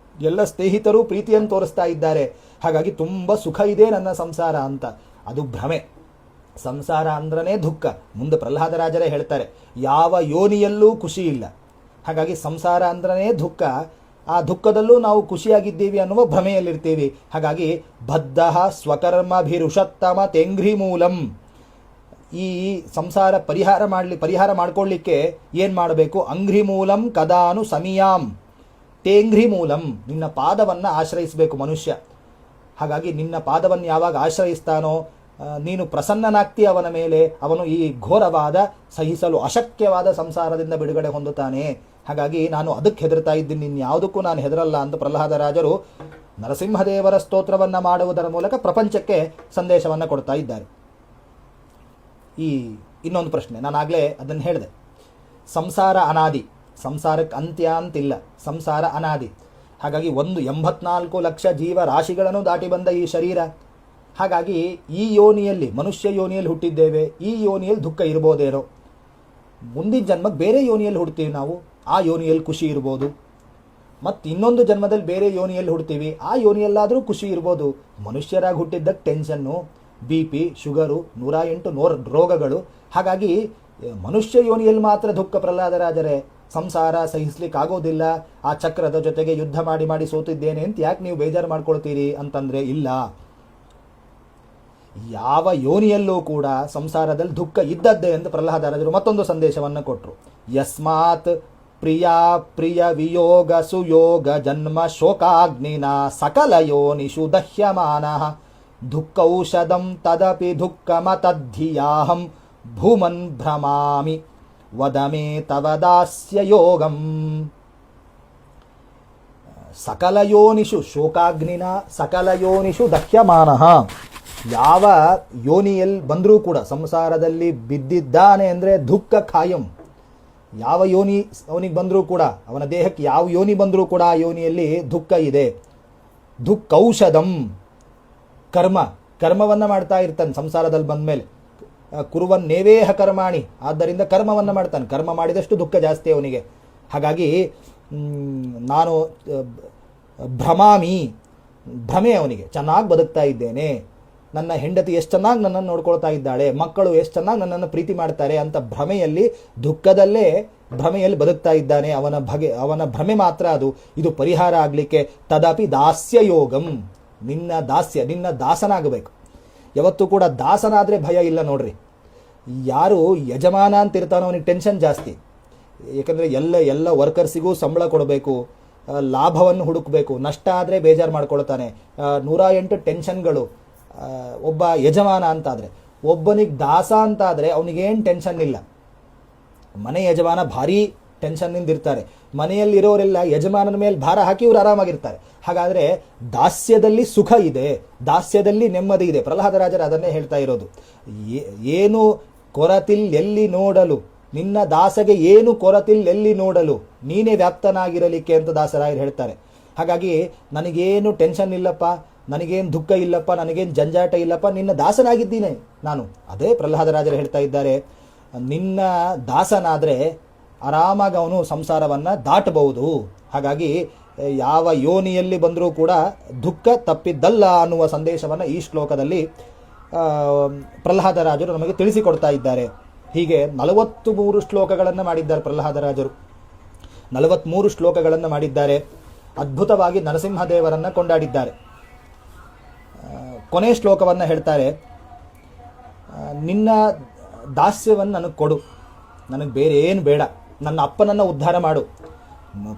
Speaker 1: ಎಲ್ಲ ಸ್ನೇಹಿತರು ಪ್ರೀತಿಯನ್ನು ತೋರಿಸ್ತಾ ಇದ್ದಾರೆ, ಹಾಗಾಗಿ ತುಂಬ ಸುಖ ಇದೆ ನನ್ನ ಸಂಸಾರ ಅಂತ. ಅದು ಭ್ರಮೆ. ಸಂಸಾರ ಅಂದ್ರನೇ ದುಃಖ. ಮುಂದೆ ಪ್ರಹ್ಲಾದರಾಜರೇ ಹೇಳ್ತಾರೆ, ಯಾವ ಯೋನಿಯಲ್ಲೂ ಖುಷಿ ಇಲ್ಲ. ಹಾಗಾಗಿ ಸಂಸಾರ ಅಂದ್ರನೇ ದುಃಖ, ಆ ದುಃಖದಲ್ಲೂ ನಾವು ಖುಷಿಯಾಗಿದ್ದೀವಿ ಅನ್ನುವ ಭ್ರಮೆಯಲ್ಲಿರ್ತೀವಿ. ಹಾಗಾಗಿ ಬದ್ಧ ಸ್ವಕರ್ಮಭಿರುಷತ್ತಮ ತೇಂಘ್ರಿ ಮೂಲಂ. ಈ ಸಂಸಾರ ಪರಿಹಾರ ಮಾಡ್ಕೊಳ್ಳಿಕ್ಕೆ ಏನು ಮಾಡಬೇಕು? ಅಂಘ್ರಿ ಮೂಲಂ ಕದಾನು ಸಮೀಯಾಂ. ತೇಂಘ್ರಿ ಮೂಲಂ, ನಿನ್ನ ಪಾದವನ್ನು ಆಶ್ರಯಿಸಬೇಕು ಮನುಷ್ಯ. ಹಾಗಾಗಿ ನಿನ್ನ ಪಾದವನ್ನು ಯಾವಾಗ ಆಶ್ರಯಿಸ್ತಾನೋ ನೀನು ಪ್ರಸನ್ನನಾಗ್ತಿ ಅವನ ಮೇಲೆ. ಅವನು ಈ ಘೋರವಾದ ಸಹಿಸಲು ಅಶಕ್ಯವಾದ ಸಂಸಾರದಿಂದ ಬಿಡುಗಡೆ ಹೊಂದುತ್ತಾನೆ. ಹಾಗಾಗಿ ನಾನು ಅದಕ್ಕೆ ಹೆದರ್ತಾ ಇದ್ದೀನಿ, ಇನ್ಯಾವುದಕ್ಕೂ ನಾನು ಹೆದರಲ್ಲ ಅಂತ ಪ್ರಹ್ಲಾದರಾಜರು ನರಸಿಂಹದೇವರ ಸ್ತೋತ್ರವನ್ನು ಮಾಡುವುದರ ಮೂಲಕ ಪ್ರಪಂಚಕ್ಕೆ ಸಂದೇಶವನ್ನು ಕೊಡ್ತಾ ಇದ್ದಾರೆ. ಈ ಇನ್ನೊಂದು ಪ್ರಶ್ನೆ, ನಾನಾಗಲೇ ಅದನ್ನು ಹೇಳಿದೆ, ಸಂಸಾರ ಅನಾದಿ, ಸಂಸಾರಕ್ಕೆ ಅಂತ್ಯ ಅಂತಿಲ್ಲ, ಸಂಸಾರ ಅನಾದಿ. ಹಾಗಾಗಿ 84 ಲಕ್ಷ ಜೀವರಾಶಿಗಳನ್ನು ದಾಟಿ ಬಂದ ಈ ಶರೀರ. ಹಾಗಾಗಿ ಈ ಯೋನಿಯಲ್ಲಿ, ಮನುಷ್ಯ ಯೋನಿಯಲ್ಲಿ ಹುಟ್ಟಿದ್ದೇವೆ, ಈ ಯೋನಿಯಲ್ಲಿ ದುಃಖ ಇರ್ಬೋದೇನೋ, ಮುಂದಿನ ಜನ್ಮಕ್ಕೆ ಬೇರೆ ಯೋನಿಯಲ್ಲಿ ಹುಡ್ತೀವಿ ನಾವು. ಆ ಯೋನಿಯಲ್ಲಿ ಖುಷಿ ಇರ್ಬೋದು. ಮತ್ತು ಇನ್ನೊಂದು ಜನ್ಮದಲ್ಲಿ ಬೇರೆ ಯೋನಿಯಲ್ಲಿ ಹುಡ್ತೀವಿ, ಆ ಯೋನಿಯಲ್ಲಾದರೂ ಖುಷಿ ಇರ್ಬೋದು. ಮನುಷ್ಯರಾಗಿ ಹುಟ್ಟಿದ್ದಕ್ಕೆ ಟೆನ್ಷನ್ನು, ಬಿ ಪಿ, ಶುಗರು, 108 ರೋಗಗಳು. ಹಾಗಾಗಿ ಮನುಷ್ಯ ಯೋನಿಯಲ್ಲಿ ಮಾತ್ರ ದುಃಖ. ಪ್ರಹ್ಲಾದರಾಜರೇ, ಸಂಸಾರ ಸಹಿಸ್ಲಿಕ್ಕೆ ಆಗೋದಿಲ್ಲ, ಆ ಚಕ್ರದ ಜೊತೆಗೆ ಯುದ್ಧ ಮಾಡಿ ಮಾಡಿ ಸೋತಿದ್ದೇನೆ ಅಂತ ಯಾಕೆ ನೀವು ಬೇಜಾರು ಮಾಡ್ಕೊಳ್ತೀರಿ ಅಂತಂದರೆ, ಇಲ್ಲ, ಯಾವ ಯೋನಿಯಲ್ಲೂ ಕೂಡ ಸಂಸಾರದಲ್ಲಿ ದುಃಖ ಇದ್ದದ್ದೇ ಅಂತ ಪ್ರಹ್ಲಾದರಾಜರು ಮತ್ತೊಂದು ಸಂದೇಶವನ್ನು ಕೊಟ್ಟರು. ಯಸ್ಮಾತ್ ಪ್ರಿಯ ಪ್ರಿಯ ವಿಯೋಗ ಸುಯೋಗ ಜನ್ಮ ಶೋಕಾಗ್ನಿನ ಸಕಲ ಯೋನಿಷು ದಹ್ಯಮಾನ ದುಃಖೌಷಧಂ ತದಪಿ ದುಃಖಮತದ್ಧಿಯಾಹಂ ಭೂಮನ್ ಭ್ರಮಾಮಿ ವದಮೇ ತವ ದಾಸ್ಯ ಯೋಗಂ. ಸಕಲ ಯೋನಿಷು ಶೋಕಾಗ್ನಿನ ಸಕಲ ಯೋನಿಷು ದಹ್ಯಮಾನಃ. ಯಾವ ಯೋನಿಯಲ್ಲಿ ಬಂದರೂ ಕೂಡ ಸಂಸಾರದಲ್ಲಿ ಬಿದ್ದಿದ್ದಾನೆ ಅಂದರೆ ದುಃಖ ಖಾಯಂ. ಯಾವ ಯೋನಿ ಅವನಿಗೆ ಬಂದರೂ ಕೂಡ, ಅವನ ದೇಹಕ್ಕೆ ಯಾವ ಯೋನಿ ಬಂದರೂ ಕೂಡ ಆ ಯೋನಿಯಲ್ಲಿ ದುಃಖ ಇದೆ. ದುಃಖೌಷಧಂ, ಕರ್ಮವನ್ನು ಮಾಡ್ತಾ ಇರ್ತಾನೆ ಸಂಸಾರದಲ್ಲಿ ಬಂದ ಮೇಲೆ. ಕುರುವನ್ನೇವೇಹ ಕರ್ಮಾಣಿ, ಆದ್ದರಿಂದ ಕರ್ಮವನ್ನು ಮಾಡ್ತಾನೆ. ಕರ್ಮ ಮಾಡಿದಷ್ಟು ದುಃಖ ಜಾಸ್ತಿ ಅವನಿಗೆ. ಹಾಗಾಗಿ ನಾನು ಭ್ರಮಾಮಿ, ಭ್ರಮೆ ಅವನಿಗೆ, ಚೆನ್ನಾಗಿ ಬದುಕ್ತಾ ಇದ್ದೇನೆ, ನನ್ನ ಹೆಂಡತಿ ಎಷ್ಟು ಚೆನ್ನಾಗಿ ನನ್ನನ್ನು ನೋಡ್ಕೊಳ್ತಾ ಇದ್ದಾಳೆ, ಮಕ್ಕಳು ಎಷ್ಟು ಚೆನ್ನಾಗಿ ನನ್ನನ್ನು ಪ್ರೀತಿ ಮಾಡ್ತಾರೆ ಅಂತ ಭ್ರಮೆಯಲ್ಲಿ, ದುಃಖದಲ್ಲೇ ಭ್ರಮೆಯಲ್ಲಿ ಬದುಕ್ತಾ ಇದ್ದಾನೆ. ಅವನ ಭ್ರಮೆ ಮಾತ್ರ ಅದು. ಇದು ಪರಿಹಾರ ಆಗಲಿಕ್ಕೆ ತದಪಿ ದಾಸ್ಯ ಯೋಗಂ, ನಿನ್ನ ದಾಸನಾಗಬೇಕು. ಯಾವತ್ತೂ ಕೂಡ ದಾಸನಾದರೆ ಭಯ ಇಲ್ಲ ನೋಡ್ರಿ. ಯಾರು ಯಜಮಾನ ಅಂತ ಇರ್ತಾನೋ ಅವನಿಗೆ ಟೆನ್ಷನ್ ಜಾಸ್ತಿ. ಏಕೆಂದರೆ ಎಲ್ಲ ವರ್ಕರ್ಸಿಗೂ ಸಂಬಳ ಕೊಡಬೇಕು, ಲಾಭವನ್ನು ಹುಡುಕಬೇಕು. ನಷ್ಟ ಆದರೆ ಬೇಜಾರು ಮಾಡ್ಕೊಳ್ತಾನೆ. 108 ಟೆನ್ಷನ್ಗಳು. ಒಬ್ಬ ಯಜಮಾನ ಅಂತಾದರೆ, ಒಬ್ಬನಿಗೆ ದಾಸ ಅಂತಾದರೆ ಅವನಿಗೇನು ಟೆನ್ಷನ್ ಇಲ್ಲ. ಮನೆ ಯಜಮಾನ ಭಾರೀ ಟೆನ್ಷನ್ನಿಂದ ಇರ್ತಾರೆ. ಮನೆಯಲ್ಲಿರೋರೆಲ್ಲ ಯಜಮಾನನ ಮೇಲೆ ಭಾರ ಹಾಕಿ ಇವರು ಆರಾಮಾಗಿರ್ತಾರೆ. ಹಾಗಾದರೆ ದಾಸ್ಯದಲ್ಲಿ ಸುಖ ಇದೆ, ದಾಸ್ಯದಲ್ಲಿ ನೆಮ್ಮದಿ ಇದೆ. ಪ್ರಹ್ಲಾದರಾಜರು ಅದನ್ನೇ ಹೇಳ್ತಾ ಇರೋದು. ಏನು ಕೊರತಿಲ್ ಎಲ್ಲಿ ನೋಡಲು, ನಿನ್ನ ದಾಸಗೆ ಏನು ಕೊರತಿಲ್ ಎಲ್ಲಿ ನೋಡಲು, ನೀನೇ ವ್ಯಾಪ್ತನಾಗಿರಲಿಕ್ಕೆ ಅಂತ ದಾಸರಾಯರು ಹೇಳ್ತಾರೆ. ಹಾಗಾಗಿ ನನಗೇನು ಟೆನ್ಷನ್ ಇಲ್ಲಪ್ಪ, ನನಗೇನು ದುಃಖ ಇಲ್ಲಪ್ಪ, ನನಗೇನು ಜಂಜಾಟ ಇಲ್ಲಪ್ಪ, ನಿನ್ನ ದಾಸನಾಗಿದ್ದೀನಿ ನಾನು. ಅದೇ ಪ್ರಹ್ಲಾದರಾಜರು ಹೇಳ್ತಾ ಇದ್ದಾರೆ. ನಿನ್ನ ದಾಸನಾದರೆ ಆರಾಮಾಗಿ ಅವನು ಸಂಸಾರವನ್ನು ದಾಟಬಹುದು. ಹಾಗಾಗಿ ಯಾವ ಯೋನಿಯಲ್ಲಿ ಬಂದರೂ ಕೂಡ ದುಃಖ ತಪ್ಪಿದ್ದಲ್ಲ ಅನ್ನುವ ಸಂದೇಶವನ್ನು ಈ ಶ್ಲೋಕದಲ್ಲಿ ಪ್ರಹ್ಲಾದರಾಜರು ನಮಗೆ ತಿಳಿಸಿಕೊಡ್ತಾ ಇದ್ದಾರೆ. ಹೀಗೆ 43 ಶ್ಲೋಕಗಳನ್ನು ಮಾಡಿದ್ದಾರೆ ಪ್ರಹ್ಲಾದರಾಜರು. 43 ಶ್ಲೋಕಗಳನ್ನು ಮಾಡಿದ್ದಾರೆ. ಅದ್ಭುತವಾಗಿ ನರಸಿಂಹದೇವರನ್ನು ಕೊಂಡಾಡಿದ್ದಾರೆ. ಕೊನೆ ಶ್ಲೋಕವನ್ನು ಹೇಳ್ತಾರೆ, ನಿನ್ನ ದಾಸ್ಯವನ್ನು ನನಗೆ ಕೊಡು, ನನಗೆ ಬೇರೆ ಏನು ಬೇಡ, ನನ್ನ ಅಪ್ಪನನ್ನು ಉದ್ಧಾರ ಮಾಡು.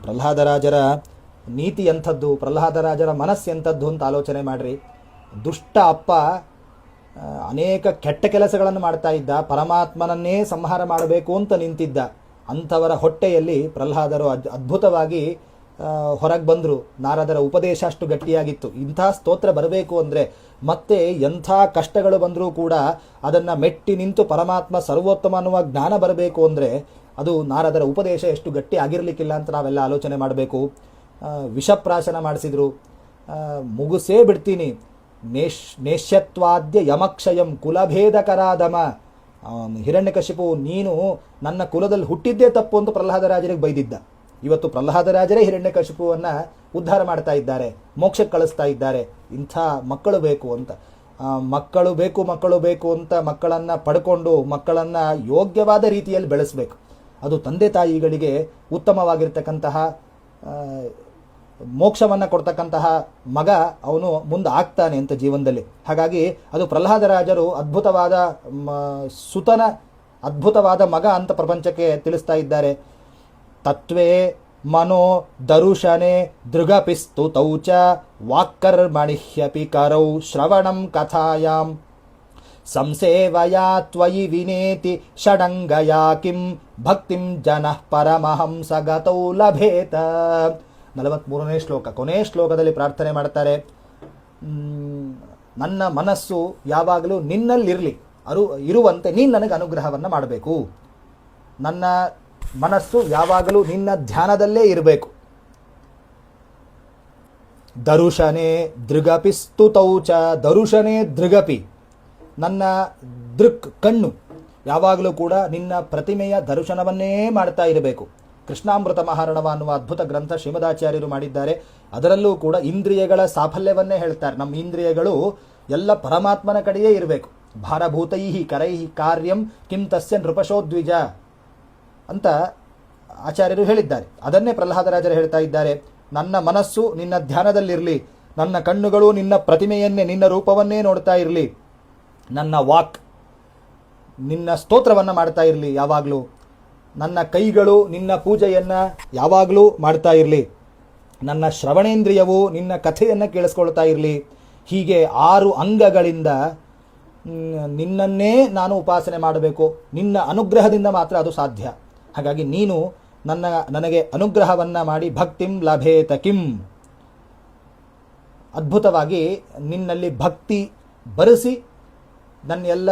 Speaker 1: ಪ್ರಹ್ಲಾದರಾಜರ ನೀತಿ ಎಂಥದ್ದು, ಪ್ರಹ್ಲಾದರಾಜರ ಮನಸ್ಸು ಎಂಥದ್ದು ಅಂತ ಆಲೋಚನೆ ಮಾಡಿರಿ. ದುಷ್ಟ ಅಪ್ಪ ಅನೇಕ ಕೆಟ್ಟ ಕೆಲಸಗಳನ್ನು ಮಾಡ್ತಾ ಇದ್ದ, ಪರಮಾತ್ಮನನ್ನೇ ಸಂಹಾರ ಮಾಡಬೇಕು ಅಂತ ನಿಂತಿದ್ದ. ಅಂಥವರ ಹೊಟ್ಟೆಯಲ್ಲಿ ಪ್ರಹ್ಲಾದರು ಅದ್ಭುತವಾಗಿ ಹೊರಗೆ ಬಂದರು. ನಾರದರ ಉಪದೇಶ ಅಷ್ಟು ಗಟ್ಟಿಯಾಗಿತ್ತು. ಇಂಥ ಸ್ತೋತ್ರ ಬರಬೇಕು ಅಂದರೆ, ಮತ್ತೆ ಎಂಥ ಕಷ್ಟಗಳು ಬಂದರೂ ಕೂಡ ಅದನ್ನು ಮೆಟ್ಟಿ ನಿಂತು ಪರಮಾತ್ಮ ಸರ್ವೋತ್ತಮ ಅನ್ನುವ ಜ್ಞಾನ ಬರಬೇಕು ಅಂದರೆ ಅದು ನಾರದರ ಉಪದೇಶ ಎಷ್ಟು ಗಟ್ಟಿ ಆಗಿರಲಿಕ್ಕಿಲ್ಲ ಅಂತ ನಾವೆಲ್ಲ ಆಲೋಚನೆ ಮಾಡಬೇಕು. ವಿಷಪ್ರಾಶನ ಮಾಡಿಸಿದ್ರು. ಮುಗಿಸೇ ಬಿಡ್ತೀನಿ, ನೇಷ್ಯತ್ವಾದ್ಯ ಯಮಕ್ಷಯಂ ಕುಲಭೇದಕರಾದಮ. ಹಿರಣ್ಯಕಶಿಪು, ನೀನು ನನ್ನ ಕುಲದಲ್ಲಿ ಹುಟ್ಟಿದ್ದೇ ತಪ್ಪು ಅಂತ ಪ್ರಹ್ಲಾದರಾಜರಿಗೆ ಬೈದಿದ್ದ. ಇವತ್ತು ಪ್ರಹ್ಲಾದರಾಜರೇ ಹಿರಣ್ಯಕಶಿಪುವನ್ನು ಉದ್ಧಾರ ಮಾಡ್ತಾ ಇದ್ದಾರೆ, ಮೋಕ್ಷಕ್ಕೆ ಕಳಿಸ್ತಾ ಇದ್ದಾರೆ. ಇಂಥ ಮಕ್ಕಳು ಬೇಕು ಅಂತ, ಮಕ್ಕಳು ಬೇಕು ಅಂತ ಮಕ್ಕಳನ್ನು ಪಡ್ಕೊಂಡು ಮಕ್ಕಳನ್ನು ಯೋಗ್ಯವಾದ ರೀತಿಯಲ್ಲಿ ಬೆಳೆಸಬೇಕು. ಅದು ತಂದೆ ತಾಯಿಗಳಿಗೆ ಉತ್ತಮವಾಗಿರ್ತಕ್ಕಂತಹ ಮೋಕ್ಷವನ್ನು ಕೊಡ್ತಕ್ಕಂತಹ ಮಗ ಅವನು ಮುಂದೆ ಆಗ್ತಾನೆ ಅಂತ ಜೀವನದಲ್ಲಿ. ಹಾಗಾಗಿ ಅದು ಪ್ರಹ್ಲಾದರಾಜರು ಅದ್ಭುತವಾದ ಮಗ ಅಂತ ಪ್ರಪಂಚಕ್ಕೆ ತಿಳಿಸ್ತಾ ಇದ್ದಾರೆ. ತತ್ವೇ ಮನೋ ದರುಶನೆ ದೃಗಪಿಸ್ತು ತೌಚ ವಾಕ್ಕರ್ಮಣಿಹ್ಯಪಿ ಕರೌ ಶ್ರವಣಂ ಕಥಾಯಾಂ ಸಂಸೇವಯಾ ತ್ವಯಿ ವಿನೇತಿ ಷಡಂಗಯಾ ಕಿಂ ಭಕ್ತಿಂ ಜನಃ ಪರಮಹಂಸ ಗತೌ ಲಭೇತ. 43ನೇ ಶ್ಲೋಕ. ಕೊನೆ ಶ್ಲೋಕದಲ್ಲಿ ಪ್ರಾರ್ಥನೆ ಮಾಡ್ತಾರೆ, ನನ್ನ ಮನಸ್ಸು ಯಾವಾಗಲೂ ನಿನ್ನಲ್ಲಿರಲಿ, ಇರುವಂತೆ ನೀನು ನನಗೆ ಅನುಗ್ರಹವನ್ನು ಮಾಡಬೇಕು. ನನ್ನ ಮನಸ್ಸು ಯಾವಾಗಲೂ ನಿನ್ನ ಧ್ಯಾನದಲ್ಲೇ ಇರಬೇಕು. ದರುಶನೇ ದೃಗಪಿ ಸ್ತುತೌಚ. ದರುಶನೇ ದೃಗಪಿ, ನನ್ನ ಕಣ್ಣು ಯಾವಾಗಲೂ ಕೂಡ ನಿನ್ನ ಪ್ರತಿಮೆಯ ದರ್ಶನವನ್ನೇ ಮಾಡ್ತಾ ಇರಬೇಕು. ಕೃಷ್ಣಾಮೃತ ಮಹಾರಣವ ಅನ್ನುವ ಅದ್ಭುತ ಗ್ರಂಥ ಶ್ರೀಮದಾಚಾರ್ಯರು ಮಾಡಿದ್ದಾರೆ. ಅದರಲ್ಲೂ ಕೂಡ ಇಂದ್ರಿಯಗಳ ಸಾಫಲ್ಯವನ್ನೇ ಹೇಳ್ತಾರೆ. ನಮ್ಮ ಇಂದ್ರಿಯಗಳು ಎಲ್ಲ ಪರಮಾತ್ಮನ ಕಡೆಯೇ ಇರಬೇಕು. ಭಾರಭೂತೈಹಿ ಕರೈಹಿ ಕಾರ್ಯಂ ಕಿಂ ತಸ್ಯ ನೃಪಶೋದ್ವಿಜ ಅಂತ ಆಚಾರ್ಯರು ಹೇಳಿದ್ದಾರೆ. ಅದನ್ನೇ ಪ್ರಹ್ಲಾದರಾಜರು ಹೇಳ್ತಾ ಇದ್ದಾರೆ. ನನ್ನ ಮನಸ್ಸು ನಿನ್ನ ಧ್ಯಾನದಲ್ಲಿರಲಿ, ನನ್ನ ಕಣ್ಣುಗಳು ನಿನ್ನ ಪ್ರತಿಮೆಯನ್ನೇ, ನಿನ್ನ ರೂಪವನ್ನೇ ನೋಡ್ತಾ ಇರಲಿ, ನನ್ನ ವಾಕ್ ನಿನ್ನ ಸ್ತೋತ್ರವನ್ನು ಮಾಡ್ತಾ ಇರಲಿ ಯಾವಾಗಲೂ, ನನ್ನ ಕೈಗಳು ನಿನ್ನ ಪೂಜೆಯನ್ನು ಯಾವಾಗಲೂ ಮಾಡ್ತಾ ಇರಲಿ, ನನ್ನ ಶ್ರವಣೇಂದ್ರಿಯವು ನಿನ್ನ ಕಥೆಯನ್ನು ಕೇಳಿಸ್ಕೊಳ್ತಾ ಇರಲಿ. ಹೀಗೆ 6 ಅಂಗಗಳಿಂದ ನಿನ್ನನ್ನೇ ನಾನು ಉಪಾಸನೆ ಮಾಡಬೇಕು. ನಿನ್ನ ಅನುಗ್ರಹದಿಂದ ಮಾತ್ರ ಅದು ಸಾಧ್ಯ. ಹಾಗಾಗಿ ನೀನು ನನಗೆ ಅನುಗ್ರಹವನ್ನು ಮಾಡಿ ಭಕ್ತಿಂ ಲಭೇತ ಕಿಂ, ಅದ್ಭುತವಾಗಿ ನಿನ್ನಲ್ಲಿ ಭಕ್ತಿ ಬರೆಸಿ ನನ್ನ ಎಲ್ಲ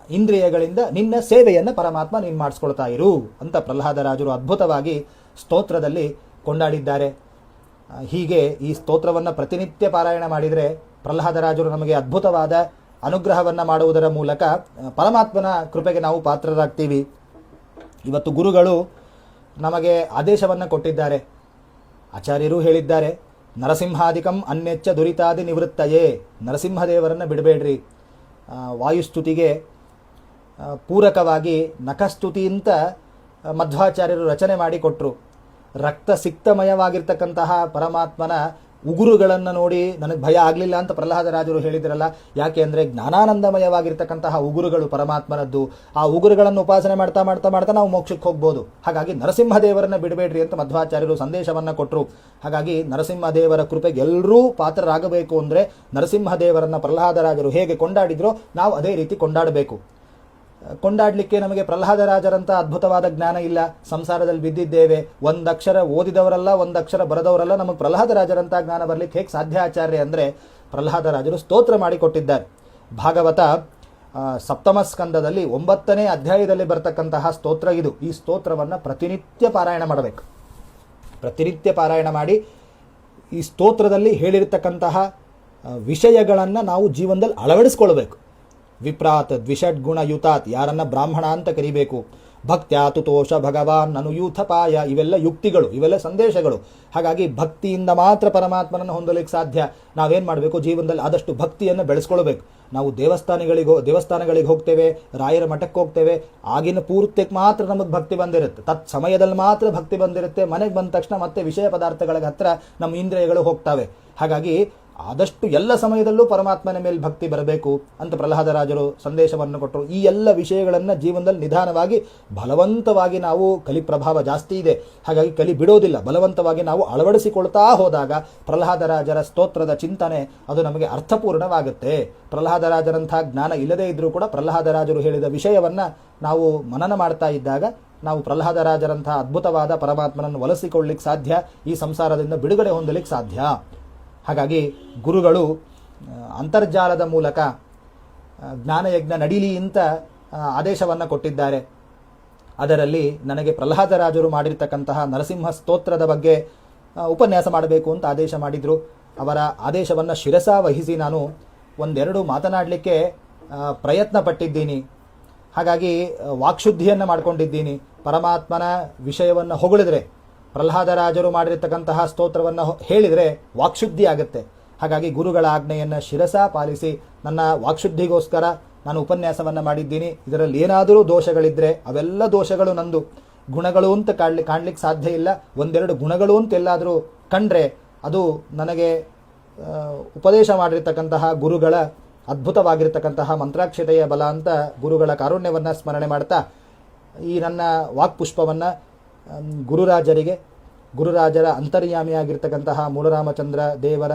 Speaker 1: ಇಂದ್ರಿಯಗಳಿಂದ ನಿನ್ನ ಸೇವೆಯನ್ನು ಪರಮಾತ್ಮ ನೀನು ಮಾಡಿಸ್ಕೊಳ್ತಾ ಇರು ಅಂತ ಪ್ರಹ್ಲಾದರಾಜರು ಅದ್ಭುತವಾಗಿ ಸ್ತೋತ್ರದಲ್ಲಿ ಕೊಂಡಾಡಿದ್ದಾರೆ. ಹೀಗೆ ಈ ಸ್ತೋತ್ರವನ್ನು ಪ್ರತಿನಿತ್ಯ ಪಾರಾಯಣ ಮಾಡಿದರೆ ಪ್ರಹ್ಲಾದರಾಜರು ನಮಗೆ ಅದ್ಭುತವಾದ ಅನುಗ್ರಹವನ್ನು ಮಾಡುವುದರ ಮೂಲಕ ಪರಮಾತ್ಮನ ಕೃಪೆಗೆ ನಾವು ಪಾತ್ರರಾಗ್ತೀವಿ. ಇವತ್ತು ಗುರುಗಳು ನಮಗೆ ಆದೇಶವನ್ನು ಕೊಟ್ಟಿದ್ದಾರೆ. ಆಚಾರ್ಯರು ಹೇಳಿದ್ದಾರೆ, ನರಸಿಂಹಾದಿಕಂ ಅನ್ಯಚ್ಚ ದುರಿತಾದಿ ನಿವೃತ್ತಯೇ, ನರಸಿಂಹದೇವರನ್ನು ಬಿಡಬೇಡ್ರಿ. ವಾಯುಸ್ತುತಿಗೆ ಪೂರಕವಾಗಿ ನಖಸ್ತುತಿ ಅಂತ ಮಧ್ವಾಚಾರ್ಯರು ರಚನೆ ಮಾಡಿಕೊಟ್ರು. ರಕ್ತ ಸಿಕ್ತಮಯವಾಗಿರ್ತಕ್ಕಂತಹ ಪರಮಾತ್ಮನ ಉಗುರುಗಳನ್ನು ನೋಡಿ ನನಗೆ ಭಯ ಆಗಲಿಲ್ಲ ಅಂತ ಪ್ರಹ್ಲಾದರಾಜರು ಹೇಳಿದ್ರಲ್ಲ. ಯಾಕೆ ಅಂದರೆ ಜ್ಞಾನಾನಂದಮಯವಾಗಿರ್ತಕ್ಕಂತಹ ಉಗುರುಗಳು ಪರಮಾತ್ಮನದ್ದು. ಆ ಉಗುರುಗಳನ್ನು ಉಪಾಸನೆ ಮಾಡ್ತಾ ಮಾಡ್ತಾ ಮಾಡ್ತಾ ನಾವು ಮೋಕ್ಷಕ್ಕೆ ಹೋಗ್ಬೋದು. ಹಾಗಾಗಿ ನರಸಿಂಹದೇವರನ್ನು ಬಿಡಬೇಡ್ರಿ ಅಂತ ಮಧ್ವಾಚಾರ್ಯರು ಸಂದೇಶವನ್ನು ಕೊಟ್ಟರು. ಹಾಗಾಗಿ ನರಸಿಂಹದೇವರ ಕೃಪೆಗೆ ಎಲ್ಲರೂ ಪಾತ್ರರಾಗಬೇಕು ಅಂದರೆ ನರಸಿಂಹದೇವರನ್ನು ಪ್ರಹ್ಲಾದರಾಜರು ಹೇಗೆ ಕೊಂಡಾಡಿದ್ರೋ ನಾವು ಅದೇ ರೀತಿ ಕೊಂಡಾಡಬೇಕು. ಕೊಂಡಾಡಲಿಕ್ಕೆ ನಮಗೆ ಪ್ರಹ್ಲಾದರಾಜರಂಥ ಅದ್ಭುತವಾದ ಜ್ಞಾನ ಇಲ್ಲ. ಸಂಸಾರದಲ್ಲಿ ಬಿದ್ದಿದ್ದೇವೆ. ಒಂದಕ್ಷರ ಓದಿದವರಲ್ಲ, ಒಂದಕ್ಷರ ಬರೆದವರಲ್ಲ. ನಮಗೆ ಪ್ರಹ್ಲಾದರಾಜರಂಥ ಜ್ಞಾನ ಬರಲಿಕ್ಕೆ ಹೇಗೆ ಸಾಧ್ಯ ಆಚಾರ್ಯ ಅಂದರೆ ಪ್ರಹ್ಲಾದರಾಜರು ಸ್ತೋತ್ರ ಮಾಡಿಕೊಟ್ಟಿದ್ದಾರೆ. ಭಾಗವತ ಸಪ್ತಮ ಸ್ಕಂದದಲ್ಲಿ 9ನೇ ಅಧ್ಯಾಯದಲ್ಲಿ ಬರ್ತಕ್ಕಂತಹ ಸ್ತೋತ್ರ ಇದು. ಈ ಸ್ತೋತ್ರವನ್ನು ಪ್ರತಿನಿತ್ಯ ಪಾರಾಯಣ ಮಾಡಬೇಕು. ಪ್ರತಿನಿತ್ಯ ಪಾರಾಯಣ ಮಾಡಿ ಈ ಸ್ತೋತ್ರದಲ್ಲಿ ಹೇಳಿರ್ತಕ್ಕಂತಹ ವಿಷಯಗಳನ್ನು ನಾವು ಜೀವನದಲ್ಲಿ ಅಳವಡಿಸ್ಕೊಳ್ಬೇಕು. ವಿಪ್ರಾತ್ ದ್ವಿಷಡ್ಗುಣಯುತಾತ್, ಯಾರನ್ನ ಬ್ರಾಹ್ಮಣ ಅಂತ ಕರಿಬೇಕು. ಭಕ್ತ್ಯಾತುತೋಷ ಭಗವಾನ್ ಅನುಯೂಥಪಾಯ, ಇವೆಲ್ಲ ಯುಕ್ತಿಗಳು, ಇವೆಲ್ಲ ಸಂದೇಶಗಳು. ಹಾಗಾಗಿ ಭಕ್ತಿಯಿಂದ ಮಾತ್ರ ಪರಮಾತ್ಮನನ್ನು ಹೊಂದಲಿಕ್ಕೆ ಸಾಧ್ಯ. ನಾವೇನು ಮಾಡಬೇಕು, ಜೀವನದಲ್ಲಿ ಆದಷ್ಟು ಭಕ್ತಿಯನ್ನು ಬೆಳೆಸ್ಕೊಳ್ಬೇಕು. ನಾವು ದೇವಸ್ಥಾನಗಳಿಗೆ ಹೋಗ್ತೇವೆ, ರಾಯರ ಮಠಕ್ಕೆ ಹೋಗ್ತೇವೆ, ಆಗಿನ ಪೂರ್ತಿಗೆ ಮಾತ್ರ ನಮಗೆ ಭಕ್ತಿ ಬಂದಿರುತ್ತೆ. ತತ್ ಸಮಯದಲ್ಲಿ ಮಾತ್ರ ಭಕ್ತಿ ಬಂದಿರುತ್ತೆ. ಮನೆಗೆ ಬಂದ ತಕ್ಷಣ ಮತ್ತೆ ವಿಷಯ ಪದಾರ್ಥಗಳ ಹತ್ರ ನಮ್ಮ ಇಂದ್ರಿಯಗಳು ಹೋಗ್ತವೆ. ಹಾಗಾಗಿ ಆದಷ್ಟು ಎಲ್ಲ ಸಮಯದಲ್ಲೂ ಪರಮಾತ್ಮನ ಮೇಲೆ ಭಕ್ತಿ ಬರಬೇಕು ಅಂತ ಪ್ರಹ್ಲಾದರಾಜರು ಸಂದೇಶವನ್ನು ಕೊಟ್ಟರು. ಈ ಎಲ್ಲ ವಿಷಯಗಳನ್ನು ಜೀವನದಲ್ಲಿ ನಿಧಾನವಾಗಿ ಬಲವಂತವಾಗಿ ನಾವು, ಕಲಿ ಪ್ರಭಾವ ಜಾಸ್ತಿ ಇದೆ, ಹಾಗಾಗಿ ಕಲಿ ಬಿಡೋದಿಲ್ಲ, ಬಲವಂತವಾಗಿ ನಾವು ಅಳವಡಿಸಿಕೊಳ್ತಾ ಹೋದಾಗ ಪ್ರಹ್ಲಾದರಾಜರ ಸ್ತೋತ್ರದ ಚಿಂತನೆ ಅದು ನಮಗೆ ಅರ್ಥಪೂರ್ಣವಾಗುತ್ತೆ. ಪ್ರಹ್ಲಾದರಾಜರಂಥ ಜ್ಞಾನ ಇಲ್ಲದೇ ಇದ್ರೂ ಕೂಡ ಪ್ರಹ್ಲಾದರಾಜರು ಹೇಳಿದ ವಿಷಯವನ್ನು ನಾವು ಮನನ ಮಾಡ್ತಾ ಇದ್ದಾಗ ನಾವು ಪ್ರಹ್ಲಾದರಾಜರಂಥ ಅದ್ಭುತವಾದ ಪರಮಾತ್ಮನನ್ನು ಒಲಿಸಿಕೊಳ್ಳಲಿಕ್ಕೆ ಸಾಧ್ಯ. ಈ ಸಂಸಾರದಿಂದ ಬಿಡುಗಡೆ ಹೊಂದಲಿಕ್ಕೆ ಸಾಧ್ಯ. ಹಾಗಾಗಿ ಗುರುಗಳು ಅಂತರ್ಜಾಲದ ಮೂಲಕ ಜ್ಞಾನಯಜ್ಞ ನಡೀಲಿ ಅಂತ ಆದೇಶವನ್ನು ಕೊಟ್ಟಿದ್ದಾರೆ. ಅದರಲ್ಲಿ ನನಗೆ ಪ್ರಹ್ಲಾದರಾಜರು ಮಾಡಿರ್ತಕ್ಕಂತಹ ನರಸಿಂಹ ಸ್ತೋತ್ರದ ಬಗ್ಗೆ ಉಪನ್ಯಾಸ ಮಾಡಬೇಕು ಅಂತ ಆದೇಶ ಮಾಡಿದರು. ಅವರ ಆದೇಶವನ್ನು ಶಿರಸಾವಹಿಸಿ ನಾನು ಒಂದೆರಡು ಮಾತನಾಡಲಿಕ್ಕೆ ಪ್ರಯತ್ನ ಪಟ್ಟಿದ್ದೀನಿ. ಹಾಗಾಗಿ ವಾಕ್ಶುದ್ಧಿಯನ್ನು ಮಾಡಿಕೊಂಡಿದ್ದೀನಿ. ಪರಮಾತ್ಮನ ವಿಷಯವನ್ನು ಹೊಗಳಿದ್ರೆ, ಪ್ರಹ್ಲಾದರಾಜರು ಮಾಡಿರ್ತಕ್ಕಂತಹ ಸ್ತೋತ್ರವನ್ನು ಹೇಳಿದರೆ ವಾಕ್ಶುದ್ಧಿ ಆಗುತ್ತೆ. ಹಾಗಾಗಿ ಗುರುಗಳ ಆಜ್ಞೆಯನ್ನು ಶಿರಸಾ ಪಾಲಿಸಿ ನನ್ನ ವಾಕ್ಶುದ್ಧಿಗೋಸ್ಕರ ನಾನು ಉಪನ್ಯಾಸವನ್ನು ಮಾಡಿದ್ದೀನಿ. ಇದರಲ್ಲಿ ಏನಾದರೂ ದೋಷಗಳಿದ್ದರೆ ಅವೆಲ್ಲ ದೋಷಗಳು ನಂದು. ಗುಣಗಳು ಅಂತ ಕಾಣಲಿಕ್ಕೆ ಸಾಧ್ಯ ಇಲ್ಲ. ಒಂದೆರಡು ಗುಣಗಳು ಅಂತ ಎಲ್ಲಾದರೂ ಕಂಡ್ರೆ ಅದು ನನಗೆ ಉಪದೇಶ ಮಾಡಿರ್ತಕ್ಕಂತಹ ಗುರುಗಳ ಅದ್ಭುತವಾಗಿರ್ತಕ್ಕಂತಹ ಮಂತ್ರಾಕ್ಷತೆಯ ಬಲ ಅಂತ ಗುರುಗಳ ಕಾರುಣ್ಯವನ್ನು ಸ್ಮರಣೆ ಮಾಡ್ತಾ ಈ ನನ್ನ ವಾಕ್ಪುಷ್ಪವನ್ನು ಗುರುರಾಜರ ಅಂತರ್ಯಾಮಿಯಾಗಿರ್ತಕ್ಕಂತಹ ಮೂಲರಾಮಚಂದ್ರ ದೇವರ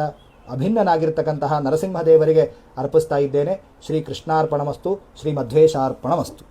Speaker 1: ಅಭಿನ್ನನಾಗಿರ್ತಕ್ಕಂತಹ ನರಸಿಂಹದೇವರಿಗೆ ಅರ್ಪಿಸ್ತಾ ಇದ್ದೇನೆ. ಶ್ರೀ ಕೃಷ್ಣಾರ್ಪಣಮಸ್ತು, ಶ್ರೀ ಮಧ್ವೇಶಾರ್ಪಣಮಸ್ತು.